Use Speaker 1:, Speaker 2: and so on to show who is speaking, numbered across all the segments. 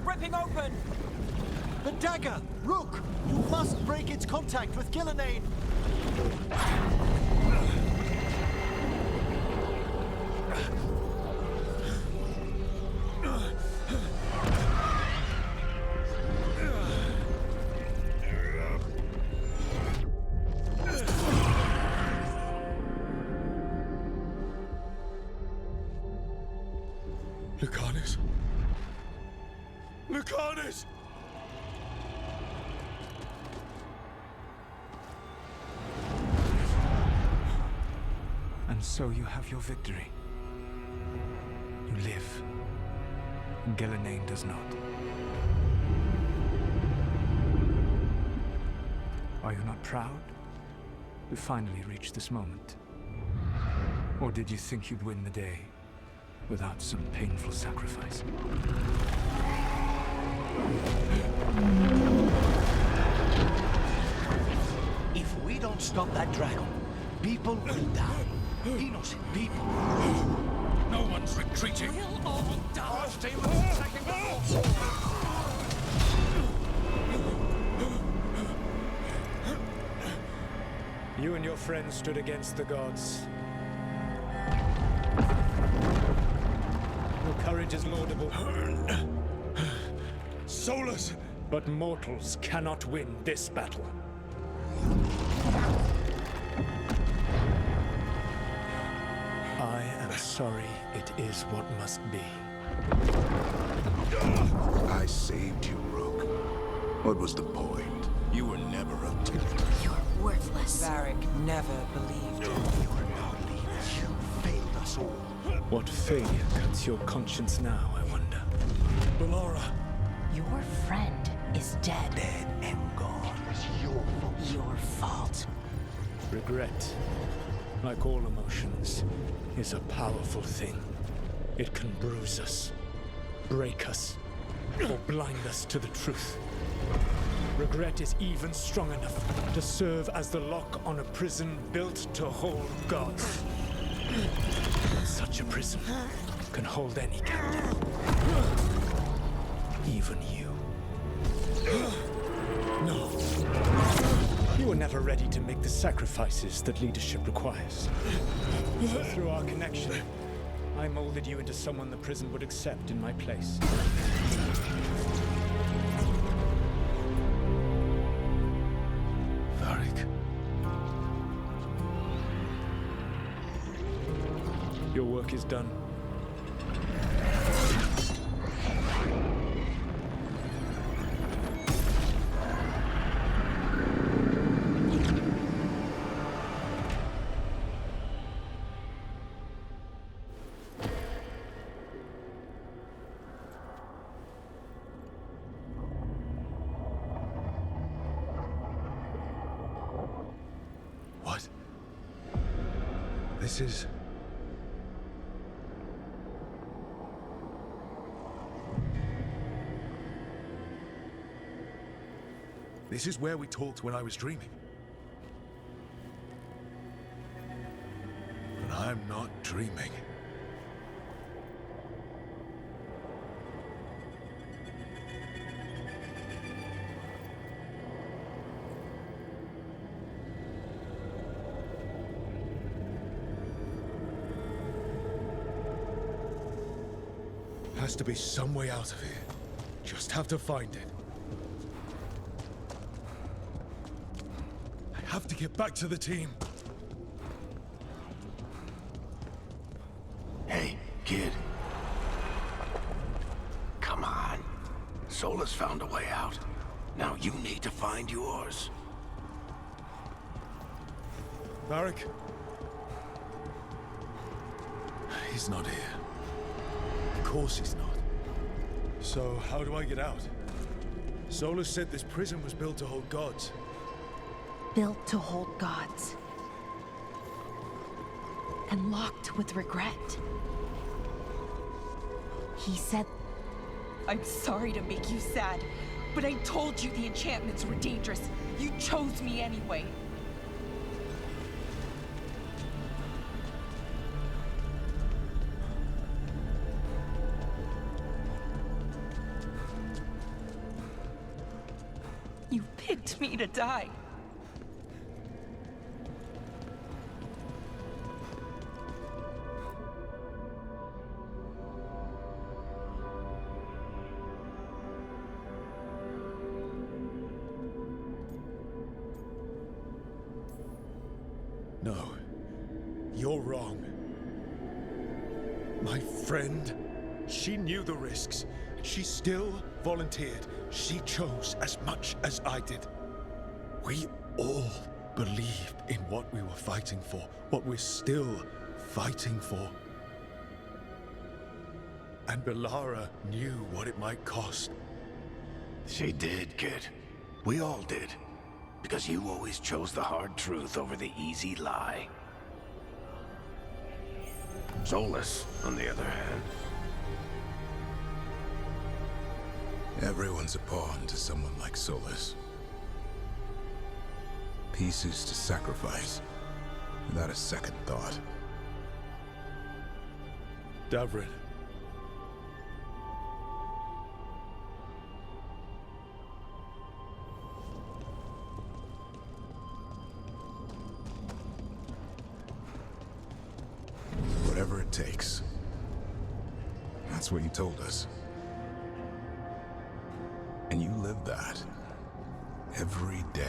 Speaker 1: ripping open!
Speaker 2: The dagger! Rook! You must break its contact with Gillenane!
Speaker 3: Lucanus! Lucanus!
Speaker 4: And so you have your victory. You live. Gillenane does not. Are you not proud to finally reach this moment? Or did you think you'd win the day without some painful sacrifice?
Speaker 2: If we don't stop that dragon, people will die. Innocent people.
Speaker 3: No one's retreating!
Speaker 1: We'll all die! Our demons attacking the
Speaker 4: You and your friends stood against the gods. Your courage is laudable.
Speaker 3: Solus!
Speaker 4: But mortals cannot win this battle. I am sorry it is what must be.
Speaker 5: I saved you, Rook. What was the point? You were never a
Speaker 6: You're worthless.
Speaker 1: Varric never believed.
Speaker 2: You are no leader. You failed us all.
Speaker 4: What failure cuts your conscience now, I wonder?
Speaker 3: Bellara!
Speaker 6: Your friend is dead.
Speaker 2: Dead and gone. It's your fault.
Speaker 6: Your fault.
Speaker 4: Regret, like all emotions, is a powerful thing. It can bruise us, break us, or blind us to the truth. Regret is even strong enough to serve as the lock on a prison built to hold gods. Such a prison can hold any captive. Even you. No. You were never ready to make the sacrifices that leadership requires. Through our connection, I molded you into someone the prison would accept in my place.
Speaker 3: Varric.
Speaker 4: Your work is done.
Speaker 3: What? This is... This is where we talked when I was dreaming. But I'm not dreaming. Has to be some way out of here. Just have to find it. I have to get back to the team.
Speaker 5: Hey, kid. Come on. Solus found a way out. Now you need to find yours.
Speaker 3: Varric? He's not here. Of course he's not. So, how do I get out? Solus said this prison was built to hold gods.
Speaker 6: Built to hold gods. And locked with regret. He said...
Speaker 1: I'm sorry to make you sad, but I told you the enchantments were dangerous. You chose me anyway. picked me to die.
Speaker 3: No. You're wrong. My friend, she knew the risks. She still volunteered. She chose as much as I did. We all believed in what we were fighting for, what we're still fighting for. And Belara knew what it might cost.
Speaker 5: She did, kid. We all did. Because you always chose the hard truth over the easy lie. Solus, on the other hand.
Speaker 7: Everyone's a pawn to someone like Solus. Pieces to sacrifice, without a second thought.
Speaker 3: Davrin.
Speaker 7: Whatever it takes. That's what you told us. And you live that. Every day.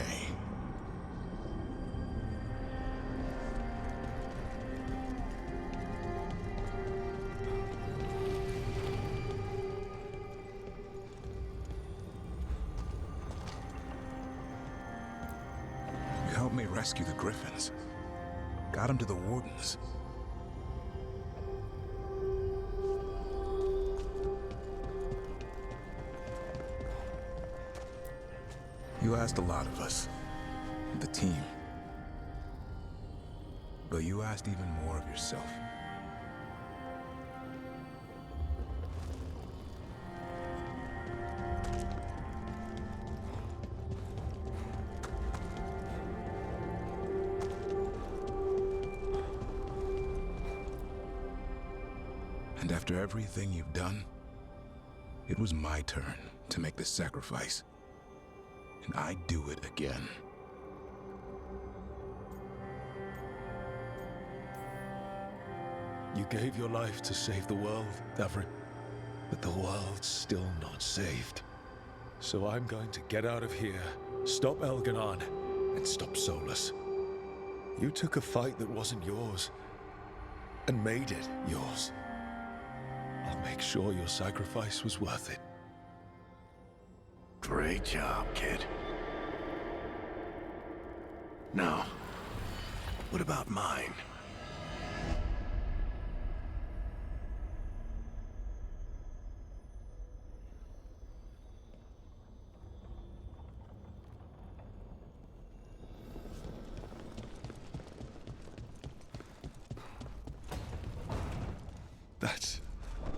Speaker 7: You helped me rescue the Griffins. Got them to the Wardens. You asked a lot of us, the team. But you asked even more of yourself. And after everything you've done, it was my turn to make the sacrifice. And I'd do it again.
Speaker 3: You gave your life to save the world, Davrin. But the world's still not saved. So I'm going to get out of here, stop Elganon, and stop Solus. You took a fight that wasn't yours, and made it yours. I'll make sure your sacrifice was worth it.
Speaker 5: Great job, kid. Now, what about mine?
Speaker 3: That's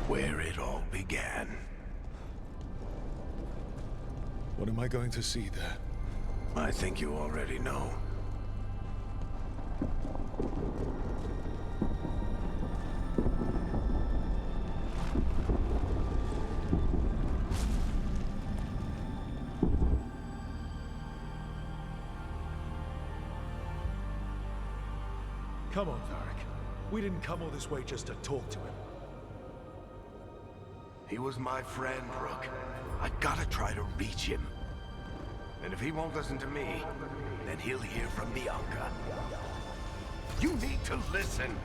Speaker 5: Where it all began.
Speaker 3: what am I going to see there?
Speaker 5: I think you already know.
Speaker 3: Come on, Varric. We didn't come all this way just to talk to him.
Speaker 5: He was my friend, Rook. I gotta try to reach him. And if he won't listen to me, then he'll hear from Bianca. You need to listen!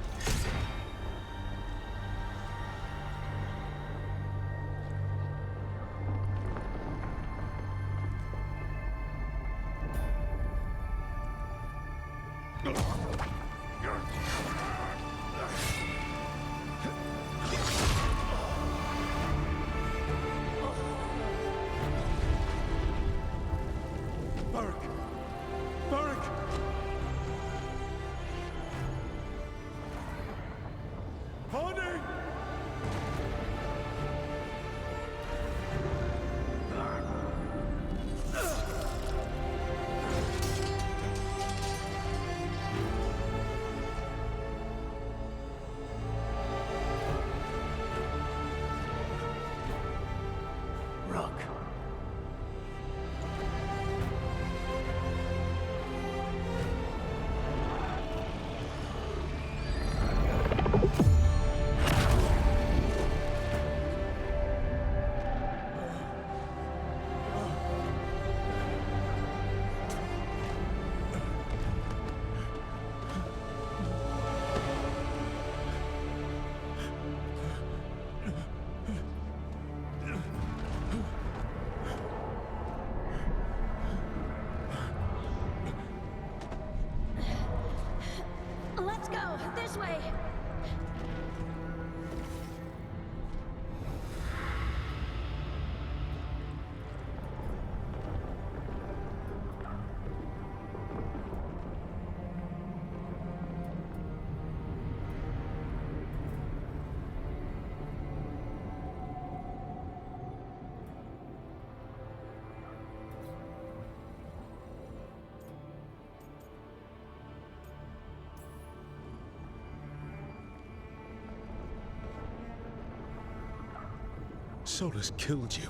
Speaker 3: Solus killed you.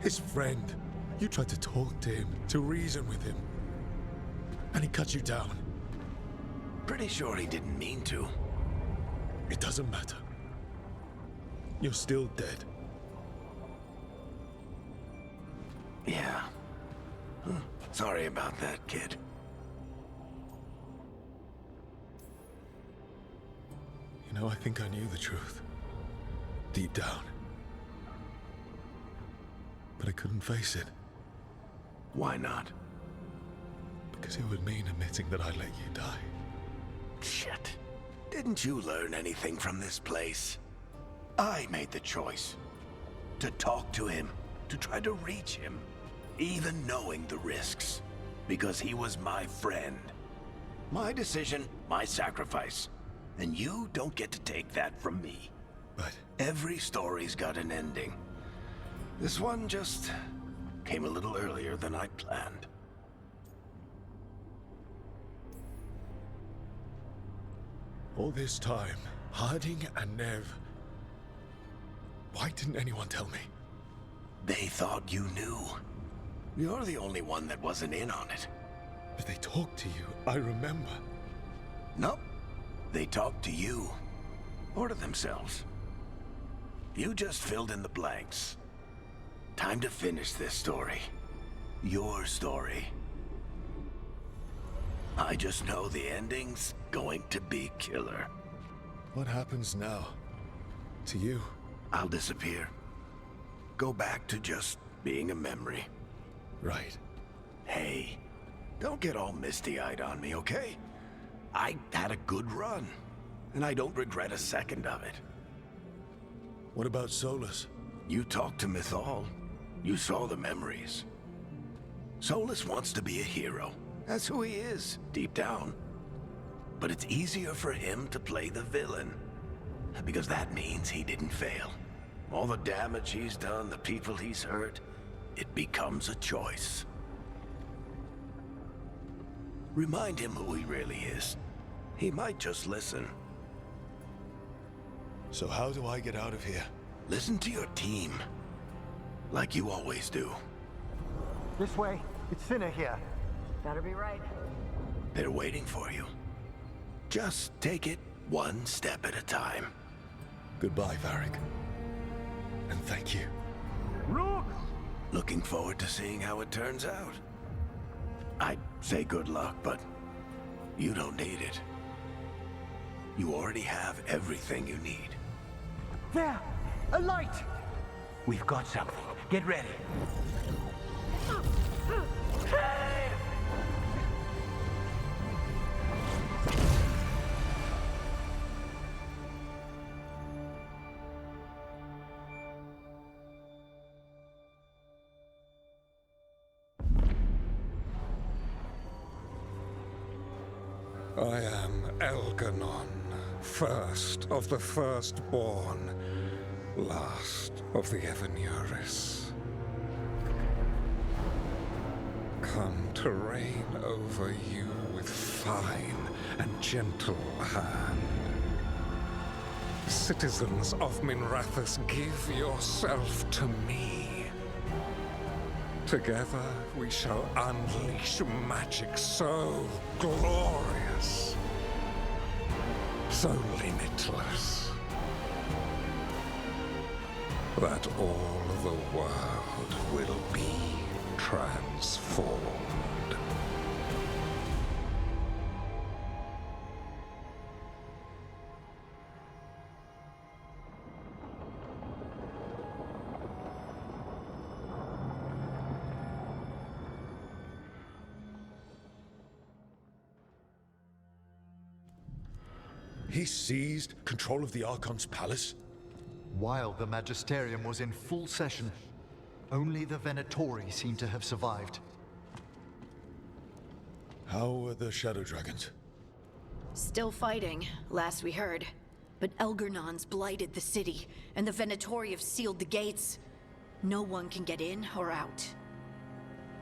Speaker 3: His friend. You tried to talk to him, to reason with him. And he cut you down.
Speaker 5: Pretty sure he didn't mean to.
Speaker 3: It doesn't matter. You're still dead.
Speaker 5: Yeah. Sorry about that, kid.
Speaker 3: You know, I think I knew the truth. Deep down. But I couldn't face it.
Speaker 5: Why not?
Speaker 3: Because it would mean admitting that I let you die.
Speaker 5: Shit. Didn't you learn anything from this place? I made the choice. To talk to him. To try to reach him. Even knowing the risks. Because he was my friend. My decision, my sacrifice. And you don't get to take that from me.
Speaker 3: But
Speaker 5: every story's got an ending. This one just came a little earlier than I'd planned.
Speaker 3: all this time, Harding and Nev, why didn't anyone tell me?
Speaker 5: They thought you knew. You're the only one that wasn't in on it.
Speaker 3: But they talked to you, I remember.
Speaker 5: Nope. They talked to you. Or to themselves. You just filled in the blanks. Time to finish this story. Your story. I just know the ending's going to be killer.
Speaker 3: What happens now? To you?
Speaker 5: I'll disappear. Go back to just being a memory.
Speaker 3: Right.
Speaker 5: Hey, don't get all misty-eyed on me, okay? I had a good run, and I don't regret a second of it.
Speaker 3: What about Solus?
Speaker 5: You talked to Mythal. You saw the memories. Solus wants to be a hero. That's who he is, deep down. But it's easier for him to play the villain. Because that means he didn't fail. All the damage he's done, the people he's hurt, it becomes a choice. Remind him who he really is. He might just listen.
Speaker 3: So how do I get out of here?
Speaker 5: Listen to your team. Like you always do.
Speaker 8: This way. It's thinner here.
Speaker 9: Better be right.
Speaker 5: They're waiting for you. Just take it one step at a time.
Speaker 3: Goodbye, Varric. And thank you.
Speaker 8: Look!
Speaker 5: Looking forward to seeing how it turns out. I'd say good luck, but you don't need it. You already have everything you need.
Speaker 8: There! A light! We've got something. Get ready.
Speaker 10: I am Elganon, first of the firstborn, last of the Evenuris. Come to reign over you with fine and gentle hand. Citizens of Minrathous, give yourself to me. Together we shall unleash magic so glorious, so limitless, that all the world will be transformed.
Speaker 3: He seized control of the Archon's palace?
Speaker 11: While the Magisterium was in full session, only the Venatori seem to have survived.
Speaker 3: How were the Shadow Dragons?
Speaker 6: Still fighting, last we heard. But Elgernon's blighted the city, and the Venatori have sealed the gates. No one can get in or out.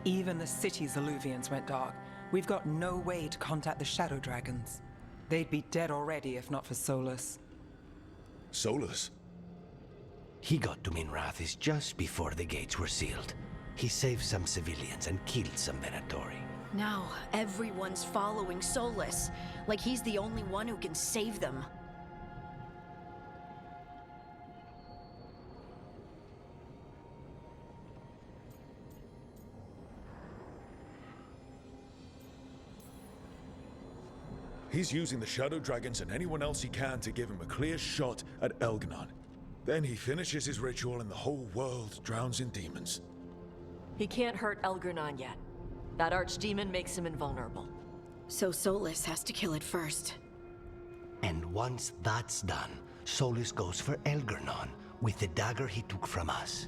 Speaker 1: Even the city's Illuvians went dark. We've got no way to contact the Shadow Dragons. They'd be dead already if not for Solus.
Speaker 3: Solus?
Speaker 2: He got to Minrathis just before the gates were sealed. He saved some civilians and killed some Venatori.
Speaker 6: Now, everyone's following Solus, like he's the only one who can save them.
Speaker 3: He's using the Shadow Dragons and anyone else he can to give him a clear shot at Elganon. Then he finishes his ritual and the whole world drowns in demons.
Speaker 9: He can't hurt Elgarnon yet. That archdemon makes him invulnerable.
Speaker 6: So Solus has to kill it first.
Speaker 2: And once that's done, Solus goes for Elgarnon with the dagger he took from us.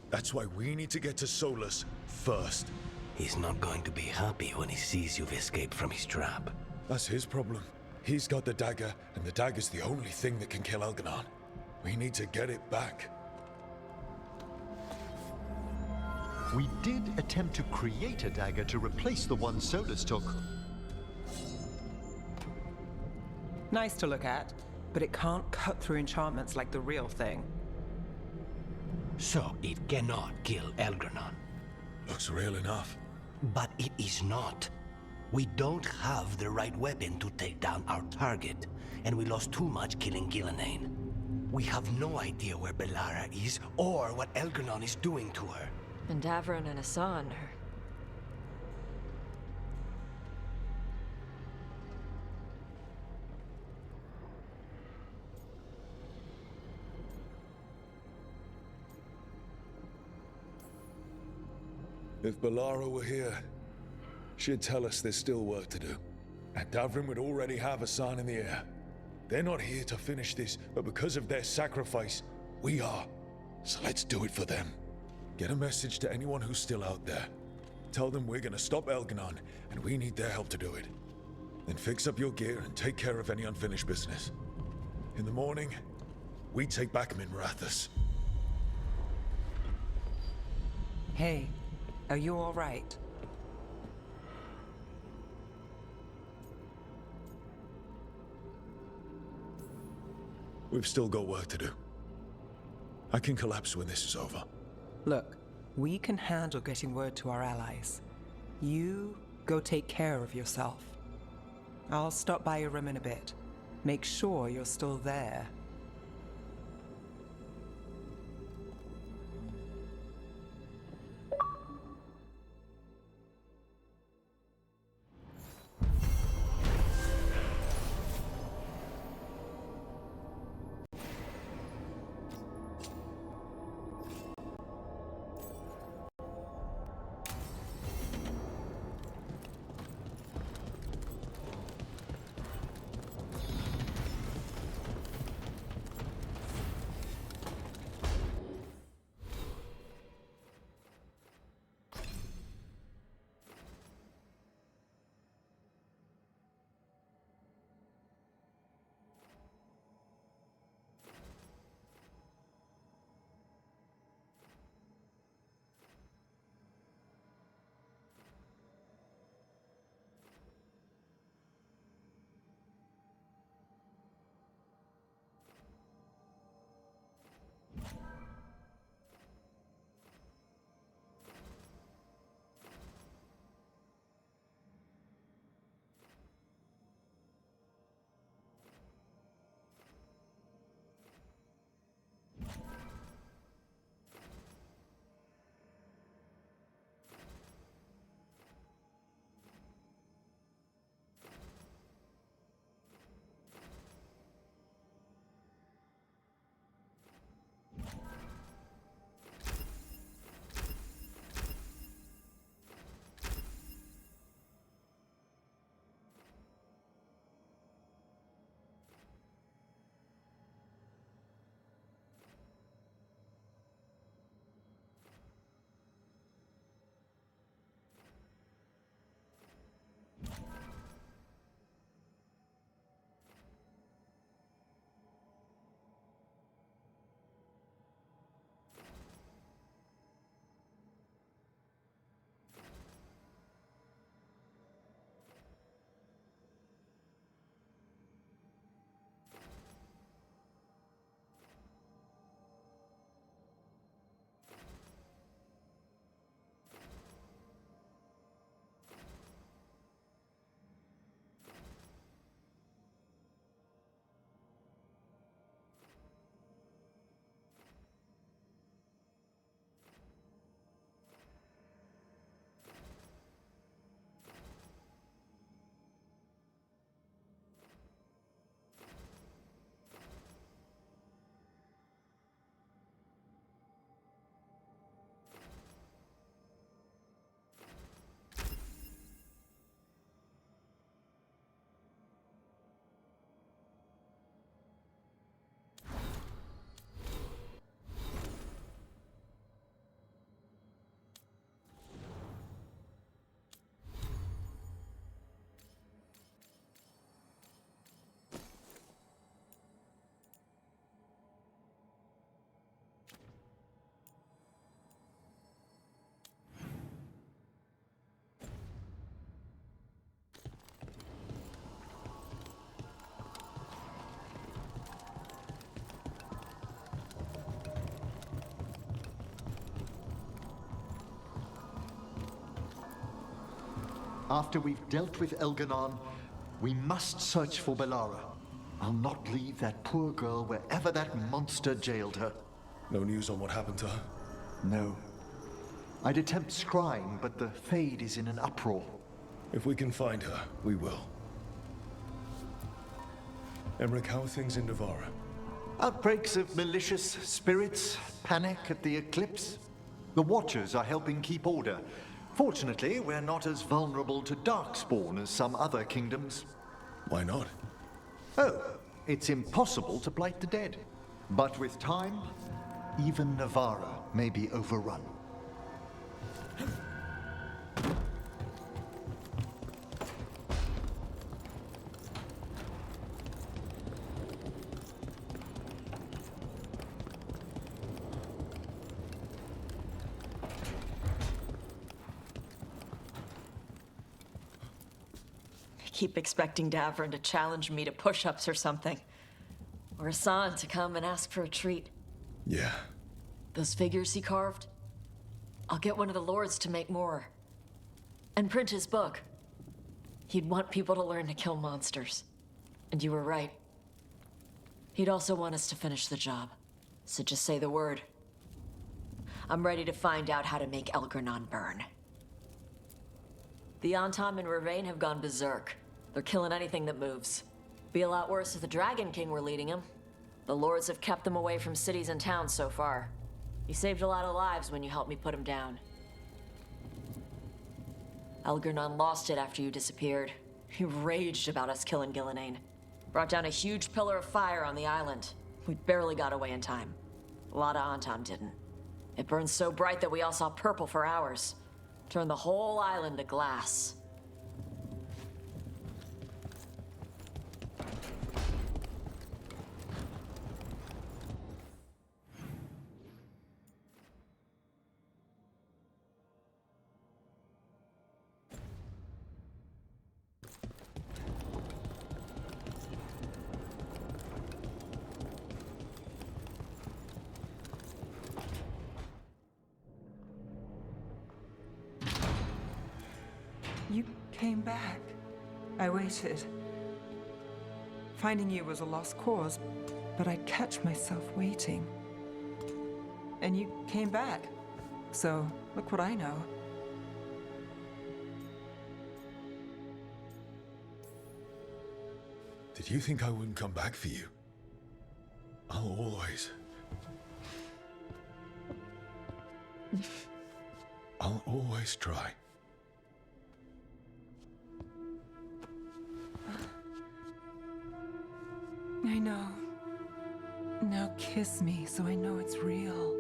Speaker 3: That's why we need to get to Solus first.
Speaker 2: He's not going to be happy when he sees you've escaped from his trap.
Speaker 3: That's his problem. He's got the dagger, and the dagger's the only thing that can kill Elganon. We need to get it back.
Speaker 11: We did attempt to create a dagger to replace the one Solus took.
Speaker 12: Nice to look at, but it can't cut through enchantments like the real thing.
Speaker 2: So it cannot kill Elgarnon.
Speaker 3: Looks real enough.
Speaker 2: But it is not. We don't have the right weapon to take down our target, and we lost too much killing Gillenane. We have no idea where Bellara is, or what Elgarnon is doing to her.
Speaker 9: And Davron and Asan are...
Speaker 3: If Bellara were here, she'd tell us there's still work to do. And Davrin would already have Asan in the air. They're not here to finish this, but because of their sacrifice, we are. So let's do it for them. Get a message to anyone who's still out there. Tell them we're gonna stop Elganon, and we need their help to do it. Then fix up your gear and take care of any unfinished business. In the morning, we take back Minrathis.
Speaker 12: Hey, are you all right?
Speaker 3: We've still got work to do. I can collapse when this is over.
Speaker 12: Look, we can handle getting word to our allies. You go take care of yourself. I'll stop by your room in a bit. Make sure you're still there.
Speaker 11: After we've dealt with Elganon, we must search for Bellara. I'll not leave that poor girl wherever that monster jailed her.
Speaker 3: No news on what happened to her?
Speaker 11: No. I'd attempt scrying, but the Fade is in an uproar.
Speaker 3: If we can find her, we will. Emmerich, how are things in Navarra?
Speaker 11: Outbreaks of malicious spirits, panic at the eclipse. The Watchers are helping keep order. Fortunately, we're not as vulnerable to Darkspawn as some other kingdoms.
Speaker 3: Why not?
Speaker 11: Oh, it's impossible to blight the dead. But with time, even Navarra may be overrun.
Speaker 9: I keep expecting Davrin to challenge me to push-ups or something. Or Hassan to come and ask for a treat.
Speaker 3: Yeah.
Speaker 9: Those figures he carved? I'll get one of the lords to make more. And print his book. He'd want people to learn to kill monsters. And you were right. He'd also want us to finish the job. So just say the word. I'm ready to find out how to make Elgranon burn. The Antam and Ravain have gone berserk. They're killing anything that moves. Be a lot worse if the Dragon King were leading them. The lords have kept them away from cities and towns so far. You saved a lot of lives when you helped me put him down. Elgranon lost it after you disappeared. He raged about us killing Gillenane. Brought down a huge pillar of fire on the island. We barely got away in time. A lot of Antam didn't. It burned so bright that we all saw purple for hours. Turned the whole island to glass.
Speaker 12: You came back. I waited. Finding you was a lost cause, but I'd catch myself waiting. And you came back. So, look what I know.
Speaker 3: Did you think I wouldn't come back for you? I'll always... I'll always try.
Speaker 12: I know. Now kiss me so I know it's real.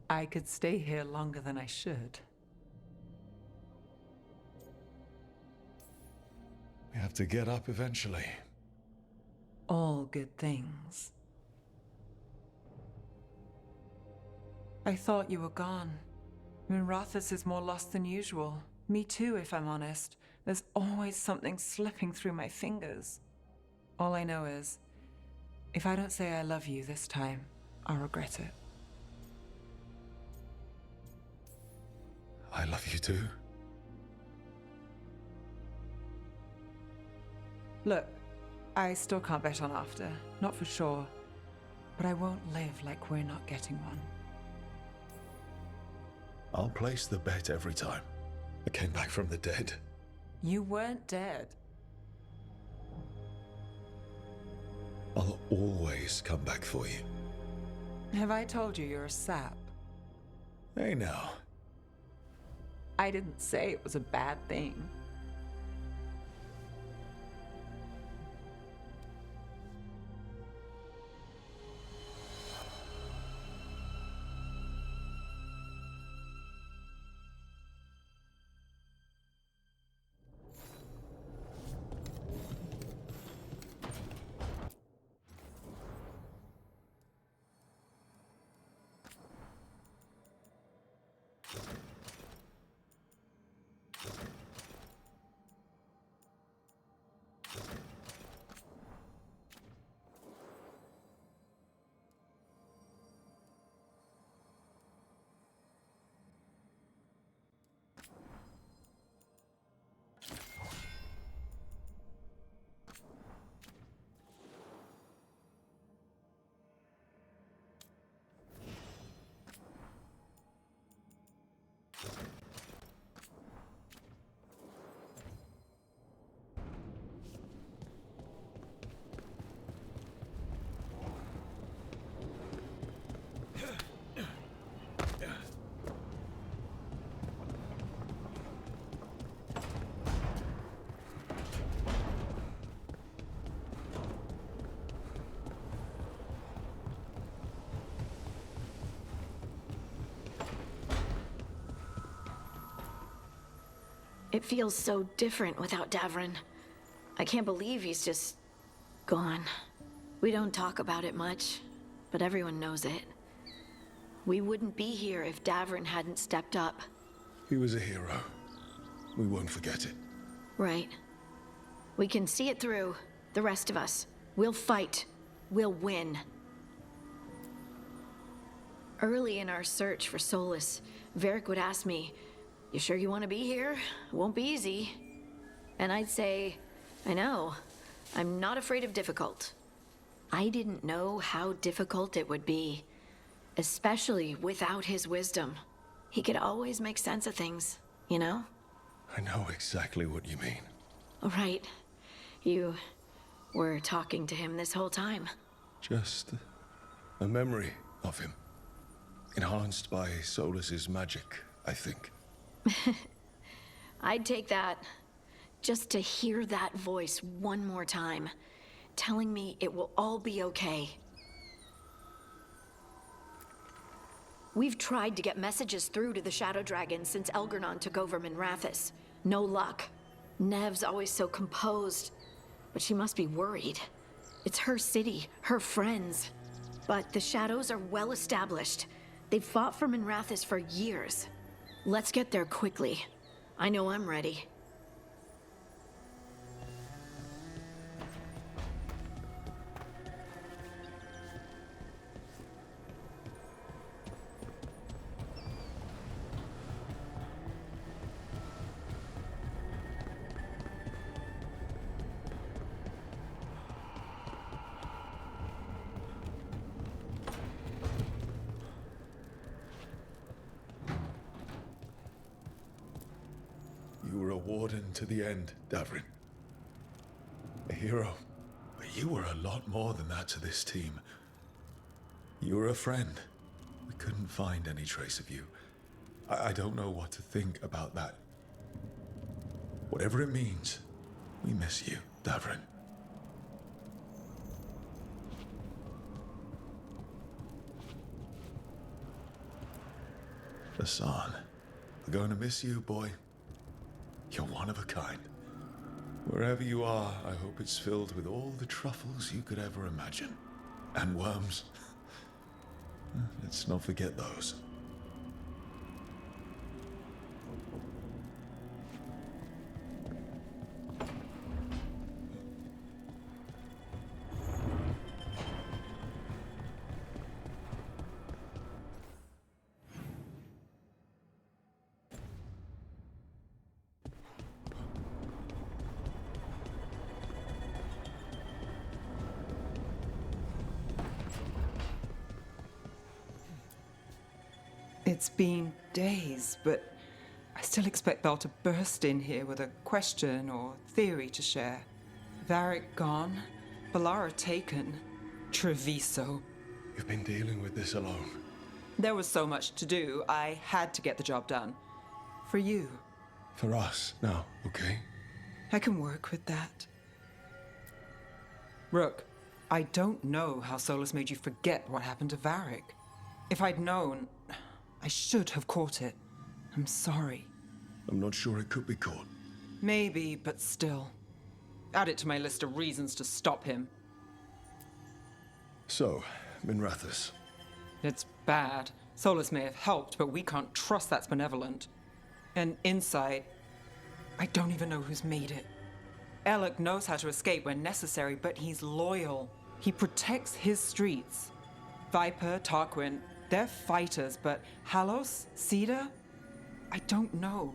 Speaker 12: I could stay here longer than I should.
Speaker 3: We have to get up eventually.
Speaker 12: All good things. I thought you were gone. Minrathous is more lost than usual. Me too, if I'm honest. There's always something slipping through my fingers. All I know is, if I don't say I love you this time, I'll regret it.
Speaker 3: I love you too.
Speaker 12: Look, I still can't bet on after, not for sure. But I won't live like we're not getting one.
Speaker 3: I'll place the bet every time. I came back from the dead.
Speaker 12: You weren't dead.
Speaker 3: I'll always come back for you.
Speaker 12: Have I told you you're a sap?
Speaker 3: Hey now.
Speaker 12: I didn't say it was a bad thing.
Speaker 6: It feels so different without Davrin. I can't believe he's just gone. We don't talk about it much, but everyone knows it. We wouldn't be here if Davrin hadn't stepped up.
Speaker 3: He was a hero. We won't forget it.
Speaker 6: Right. We can see it through, the rest of us. We'll fight. We'll win. Early in our search for Solus, Varric would ask me, "You sure you want to be here? It won't be easy." And I'd say, "I know. I'm not afraid of difficult." I didn't know how difficult it would be, especially without his wisdom. He could always make sense of things, you know?
Speaker 3: I know exactly what you mean.
Speaker 6: Right. You were talking to him this whole time.
Speaker 3: Just a memory of him. Enhanced by Solus's magic, I think.
Speaker 6: I'd take that. Just to hear that voice one more time, telling me it will all be okay. We've tried to get messages through to the Shadow Dragon since Elgernon took over Minrathous. No luck. Nev's always so composed, but she must be worried. It's her city, her friends. But the Shadows are well established. They've fought for Minrathous for years. Let's get there quickly. I know I'm ready.
Speaker 3: You were a warden to the end, Davrin. A hero. But you were a lot more than that to this team. You were a friend. We couldn't find any trace of you. I don't know what to think about that. Whatever it means, we miss you, Davrin. Hassan, we're going to miss you, boy. You're one of a kind. Wherever you are, I hope it's filled with all the truffles you could ever imagine. And worms. Let's not forget those.
Speaker 12: It's been days, but I still expect Belle to burst in here with a question or theory to share. Varric gone, Bellara taken, Treviso.
Speaker 3: You've been dealing with this alone.
Speaker 12: There was so much to do, I had to get the job done. For you.
Speaker 3: For us, now, okay?
Speaker 12: I can work with that. Rook, I don't know how Solus made you forget what happened to Varric. If I'd known, I should have caught it. I'm sorry.
Speaker 3: I'm not sure it could be caught.
Speaker 12: Maybe, but still. Add it to my list of reasons to stop him.
Speaker 3: So, Minrathous.
Speaker 12: It's bad. Solus may have helped, but we can't trust that's benevolent. And inside, I don't even know who's made it. Alec knows how to escape when necessary, but he's loyal. He protects his streets. Viper, Tarquin, they're fighters, but Halos, Cedar? I don't know.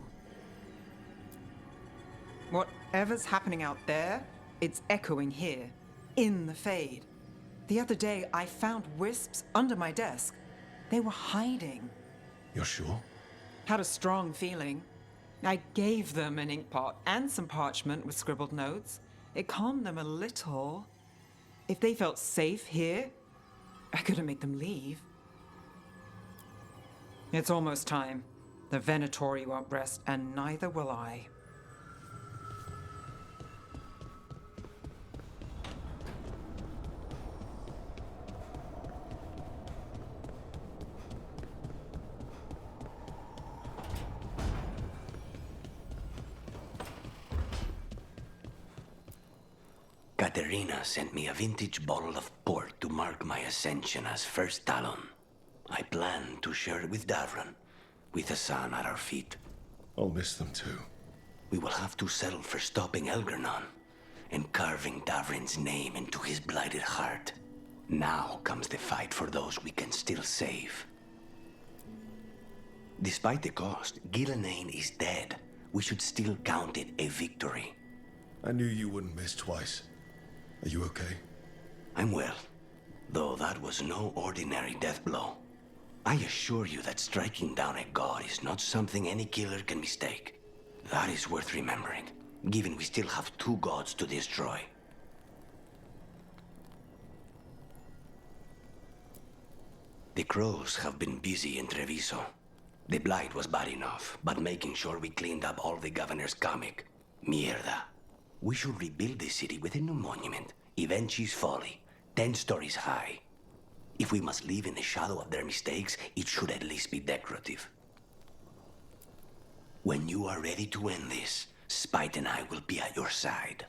Speaker 12: Whatever's happening out there, it's echoing here, in the Fade. The other day, I found wisps under my desk. They were hiding.
Speaker 3: You're sure?
Speaker 12: Had a strong feeling. I gave them an inkpot and some parchment with scribbled notes. It calmed them a little. If they felt safe here, I couldn't make them leave. It's almost time. The Venatori won't rest, and neither will I.
Speaker 2: Katerina sent me a vintage bottle of port to mark my ascension as First Talon. I plan to share it with Davron, with the sun at our feet.
Speaker 3: I'll miss them too.
Speaker 2: We will have to settle for stopping Elgernon and carving Davrin's name into his blighted heart. Now comes the fight for those we can still save. Despite the cost, Gillenane is dead. We should still count it a victory.
Speaker 3: I knew you wouldn't miss twice. Are you okay?
Speaker 2: I'm well, though that was no ordinary death blow. I assure you that striking down a god is not something any killer can mistake. That is worth remembering, given we still have 2 gods to destroy. The crows have been busy in Treviso. The blight was bad enough, but making sure we cleaned up all the governor's comic. Mierda. We should rebuild the city with a new monument, Evenchi's Folly, 10 stories high. If we must live in the shadow of their mistakes, it should at least be decorative. When you are ready to end this, Spite and I will be at your side.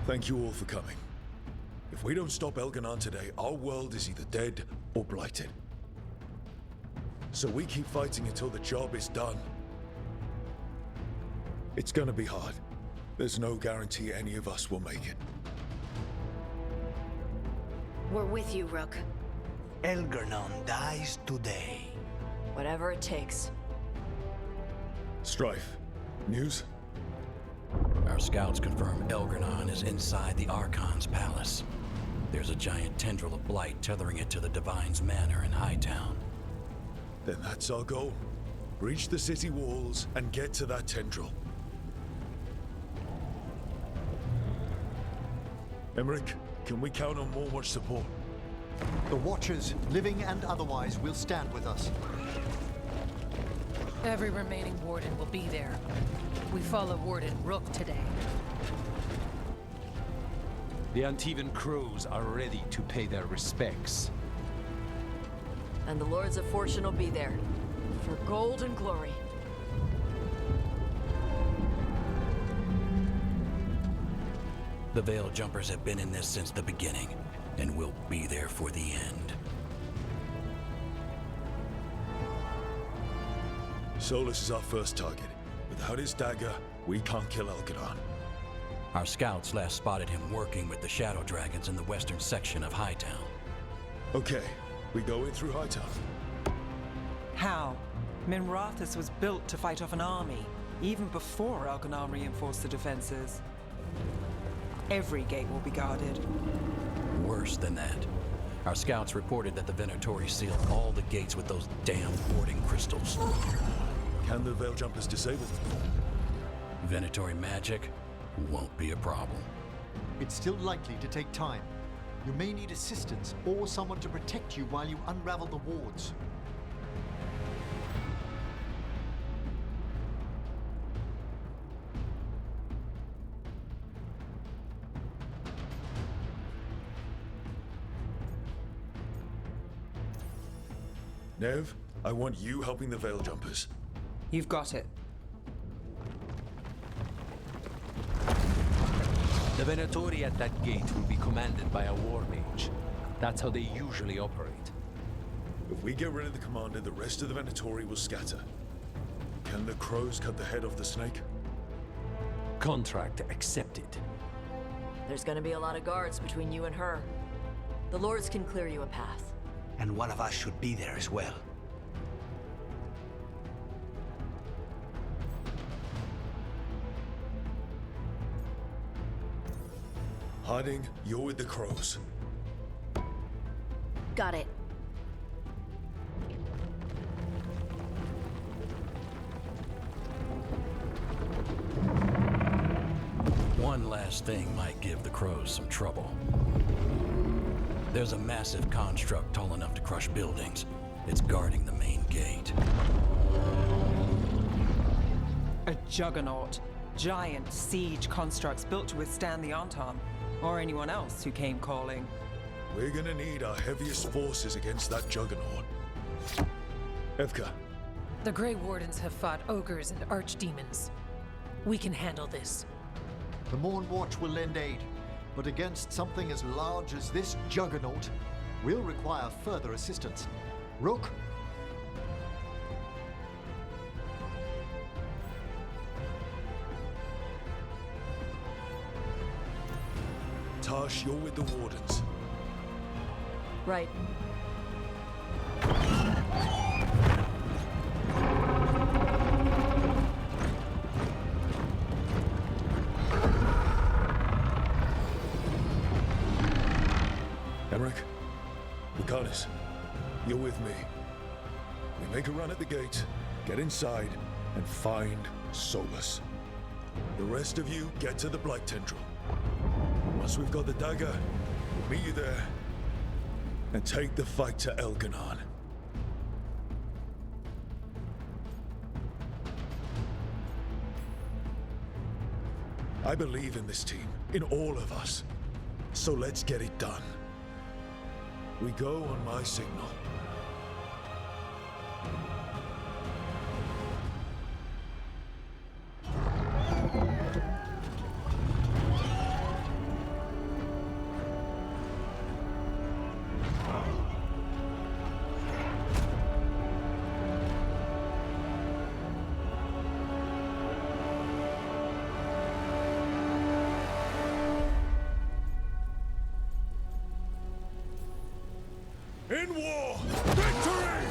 Speaker 3: Thank you all for coming. If we don't stop Elganon today, our world is either dead or blighted. So we keep fighting until the job is done. It's gonna be hard. There's no guarantee any of us will make it.
Speaker 6: We're with you, Rook.
Speaker 2: Elgernon dies today.
Speaker 9: Whatever it takes.
Speaker 3: Strife, news?
Speaker 13: Our scouts confirm Elgernon is inside the Archon's palace. There's a giant tendril of blight tethering it to the Divine's manor in Hightown.
Speaker 3: Then that's our goal. Breach the city walls and get to that tendril. Emmerich, can we count on more much support?
Speaker 11: The Watchers, living and otherwise, will stand with us.
Speaker 14: Every remaining Warden will be there. We follow Warden Rook today.
Speaker 15: The Antivan Crows are ready to pay their respects.
Speaker 9: And the Lords of Fortune will be there. For gold and glory.
Speaker 13: The Veil Jumpers have been in this since the beginning, and will be there for the end.
Speaker 3: Solus is our first target. Without his dagger, we can't kill Elganon.
Speaker 13: Our scouts last spotted him working with the Shadow Dragons in the western section of Hightown.
Speaker 3: Okay, we go in through Hightown.
Speaker 12: How? Minrathous was built to fight off an army, even before Elganon reinforced the defenses. Every gate will be guarded.
Speaker 13: Worse than that. Our scouts reported that the Venatori sealed all the gates with those damn warding crystals.
Speaker 3: Can the Veil Jumpers disable them?
Speaker 13: Venatori magic won't be a problem.
Speaker 11: It's still likely to take time. You may need assistance or someone to protect you while you unravel the wards.
Speaker 3: Nev, I want you helping the Veil Jumpers.
Speaker 12: You've got it.
Speaker 15: The Venatori at that gate will be commanded by a war mage. That's how they usually operate.
Speaker 3: If we get rid of the commander, the rest of the Venatori will scatter. Can the crows cut the head off the snake?
Speaker 15: Contract accepted.
Speaker 9: There's gonna be a lot of guards between you and her. The Lords can clear you a path.
Speaker 2: And one of us should be there as well.
Speaker 3: Harding, you're with the crows.
Speaker 6: Got it.
Speaker 13: One last thing might give the crows some trouble. There's a massive construct tall enough to crush buildings. It's guarding the main gate.
Speaker 12: A juggernaut. Giant siege constructs built to withstand the Anton, or anyone else who came calling.
Speaker 3: We're gonna need our heaviest forces against that juggernaut. Evka.
Speaker 14: The Grey Wardens have fought ogres and archdemons. We can handle this.
Speaker 11: The Morn Watch will lend aid, but against something as large as this juggernaut, we'll require further assistance. Rook?
Speaker 3: Tash, you're with the Wardens.
Speaker 9: Right.
Speaker 3: Emmerich, Lucanus, you're with me. We make a run at the gate, get inside, and find Solus. The rest of you get to the Blight Tendril. Once we've got the dagger, we'll meet you there, and take the fight to Elganon. I believe in this team, in all of us. So let's get it done. We go on my signal. In war, victory!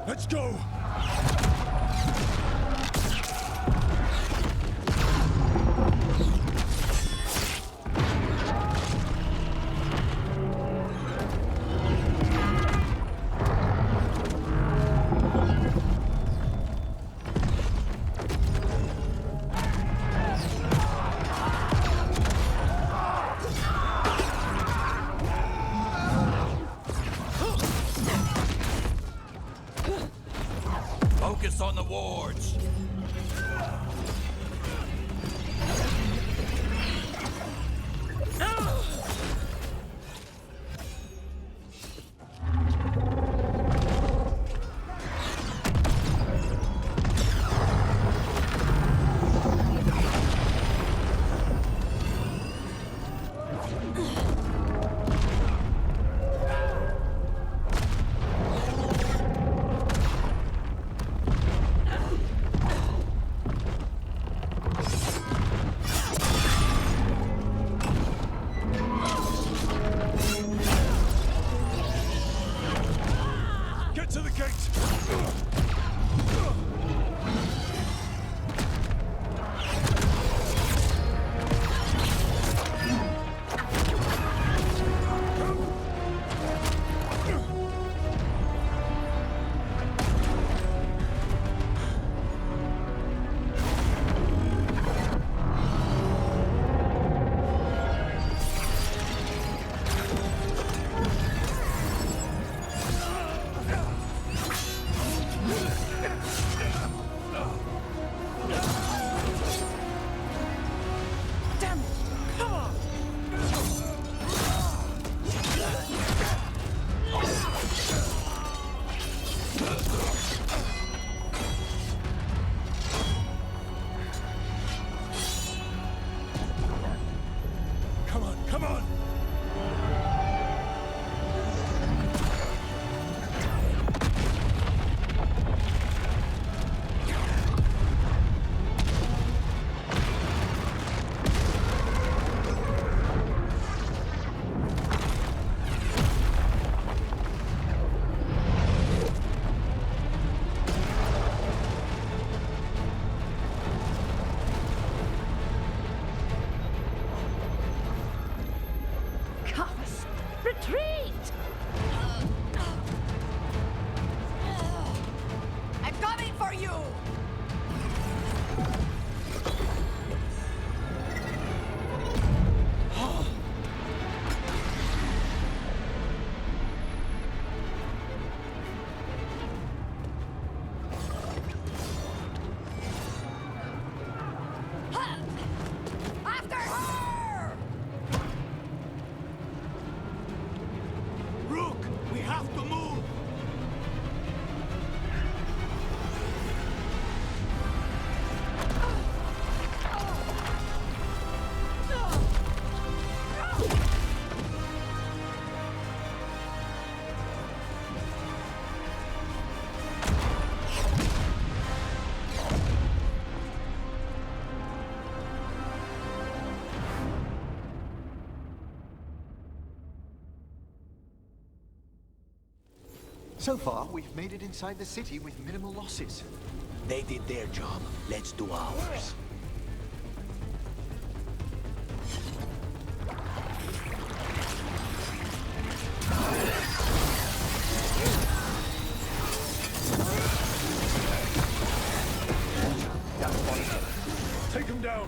Speaker 3: Let's go!
Speaker 13: Focus on the wards.
Speaker 11: So far, we've made it inside the city with minimal losses.
Speaker 2: They did their job. Let's do ours.
Speaker 3: Take him down!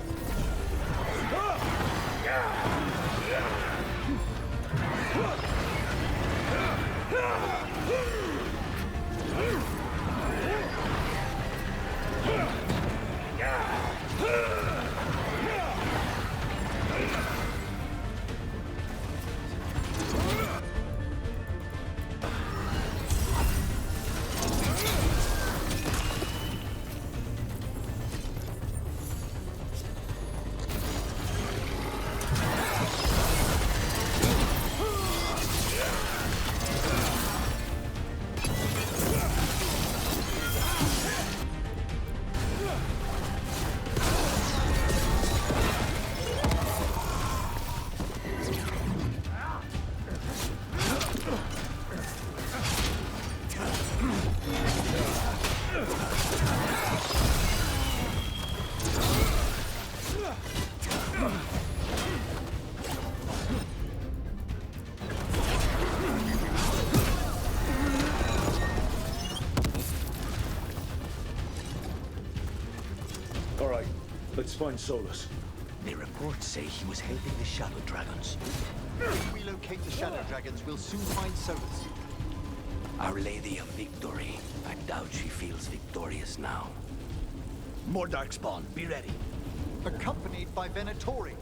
Speaker 3: Alright, let's find Solus.
Speaker 2: The reports say he was helping the Shadow Dragons.
Speaker 11: If we locate the Shadow Dragons, we'll soon find Solus.
Speaker 2: Our Lady of Victory. I doubt she feels victorious now.
Speaker 5: More Darkspawn, be ready.
Speaker 11: Accompanied by Venatori.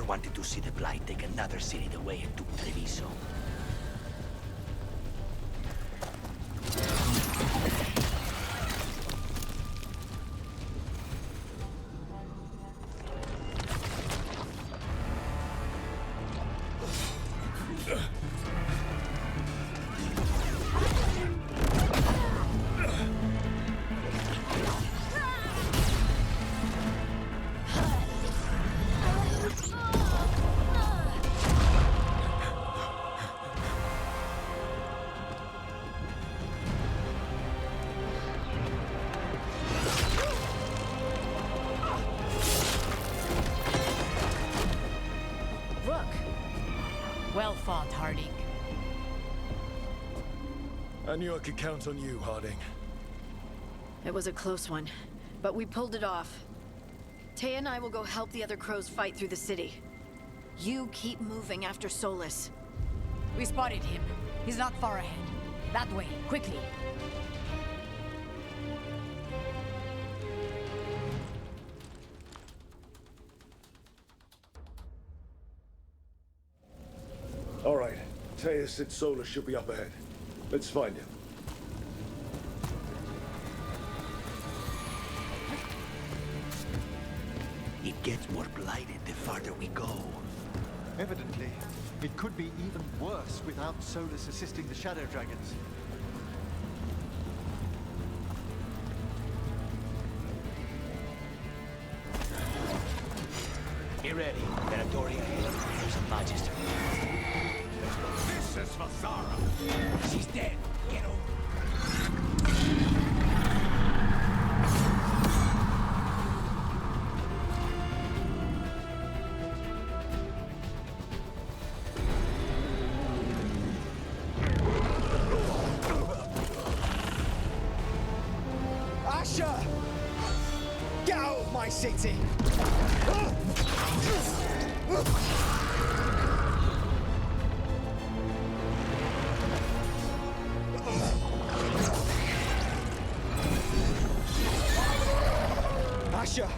Speaker 2: Wanted to see the Blight take another city the way it took Treviso.
Speaker 3: I knew I could count on you, Harding.
Speaker 6: It was a close one, but we pulled it off. Tay and I will go help the other crows fight through the city. You keep moving after Solus.
Speaker 16: We spotted him. He's not far ahead. That way, quickly.
Speaker 3: All right. Teus said Solus should be up ahead. Let's find him.
Speaker 2: It gets more blighted the farther we go.
Speaker 11: Evidently, it could be even worse without Solus assisting the Shadow Dragons.
Speaker 2: Be ready. Venatoria ahead. There's a Magister.
Speaker 5: This is Vasara.
Speaker 2: She's dead. Get over.
Speaker 17: Asher! Get out of my city! Asher!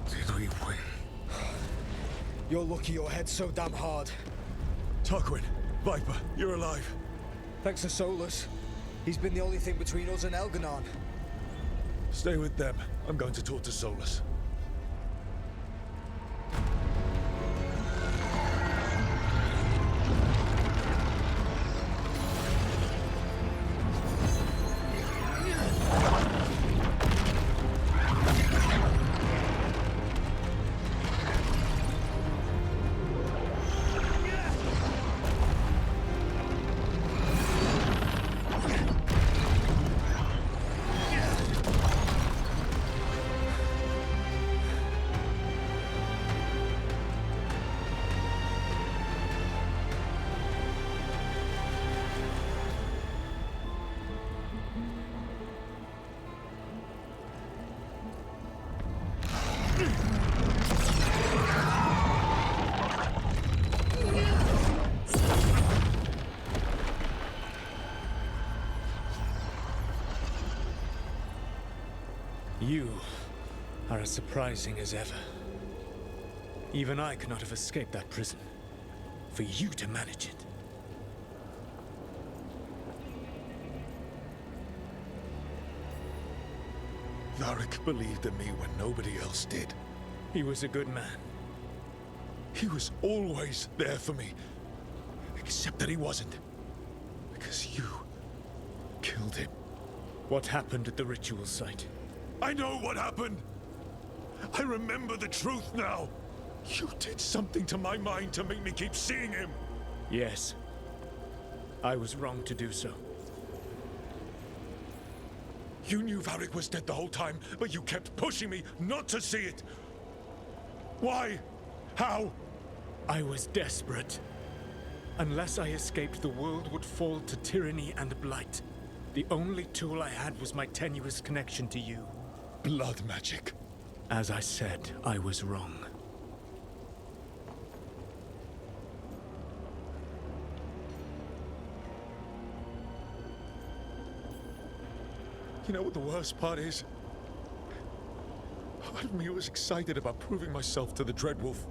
Speaker 3: Did we win?
Speaker 17: You're lucky your head's so damn hard.
Speaker 3: Tarquin, Viper, you're alive.
Speaker 17: Thanks to Solus. He's been the only thing between us and Elganon.
Speaker 3: Stay with them. I'm going to talk to Solus.
Speaker 4: You are as surprising as ever. Even I could not have escaped that prison. For you to manage it.
Speaker 3: Varric believed in me when nobody else did.
Speaker 4: He was a good man.
Speaker 3: He was always there for me. Except that he wasn't. Because you killed him.
Speaker 4: What happened at the ritual site?
Speaker 3: I know what happened! I remember the truth now! You did something to my mind to make me keep seeing him!
Speaker 4: Yes. I was wrong to do so.
Speaker 3: You knew Varric was dead the whole time, but you kept pushing me not to see it! Why? How?
Speaker 4: I was desperate. Unless I escaped, the world would fall to tyranny and blight. The only tool I had was my tenuous connection to you.
Speaker 3: Blood magic.
Speaker 4: As I said, I was wrong.
Speaker 3: You know what the worst part is? Part of me was excited about proving myself to the Dreadwolf.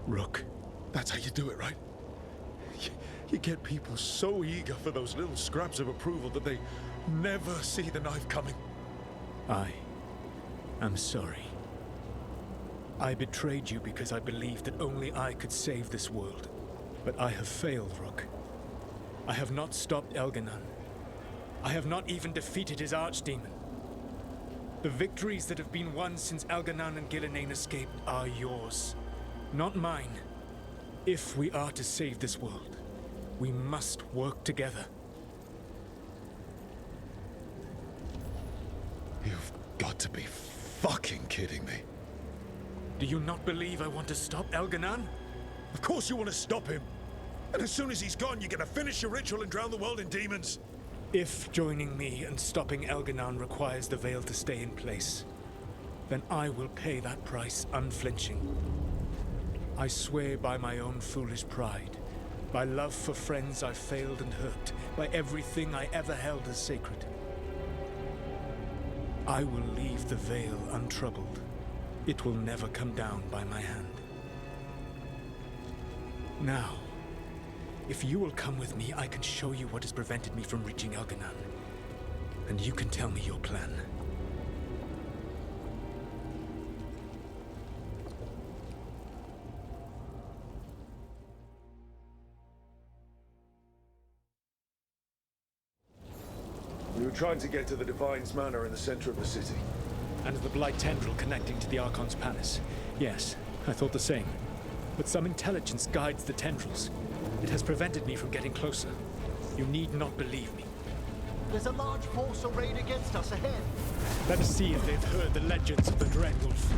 Speaker 4: Rook.
Speaker 3: That's how you do it, right? You get people so eager for those little scraps of approval that they never see the knife coming.
Speaker 4: I'm sorry. I betrayed you because I believed that only I could save this world. But I have failed, Rook. I have not stopped Elganon. I have not even defeated his archdemon. The victories that have been won since Elganon and Gillenane escaped are yours, not mine. If we are to save this world, we must work together.
Speaker 3: You've got to be fucking kidding me.
Speaker 4: Do you not believe I want to stop Elganon?
Speaker 3: Of course you want to stop him. And as soon as he's gone, you're gonna finish your ritual and drown the world in demons?
Speaker 4: If joining me and stopping Elganon requires the Veil to stay in place, then I will pay that price unflinching. I swear by my own foolish pride, by love for friends I've failed and hurt, by everything I ever held as sacred. I will leave the Veil untroubled. It will never come down by my hand. Now, if you will come with me, I can show you what has prevented me from reaching Elganon. And you can tell me your plan.
Speaker 3: We were trying to get to the Divine's Manor in the center of the city.
Speaker 4: And the Blight tendril connecting to the Archon's Palace. Yes, I thought the same. But some intelligence guides the tendrils. It has prevented me from getting closer. You need not believe me.
Speaker 11: There's a large force arrayed against us ahead.
Speaker 4: Let us see if they've heard the legends of the Dreadwolf.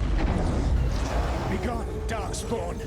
Speaker 4: Begone, Darkspawn!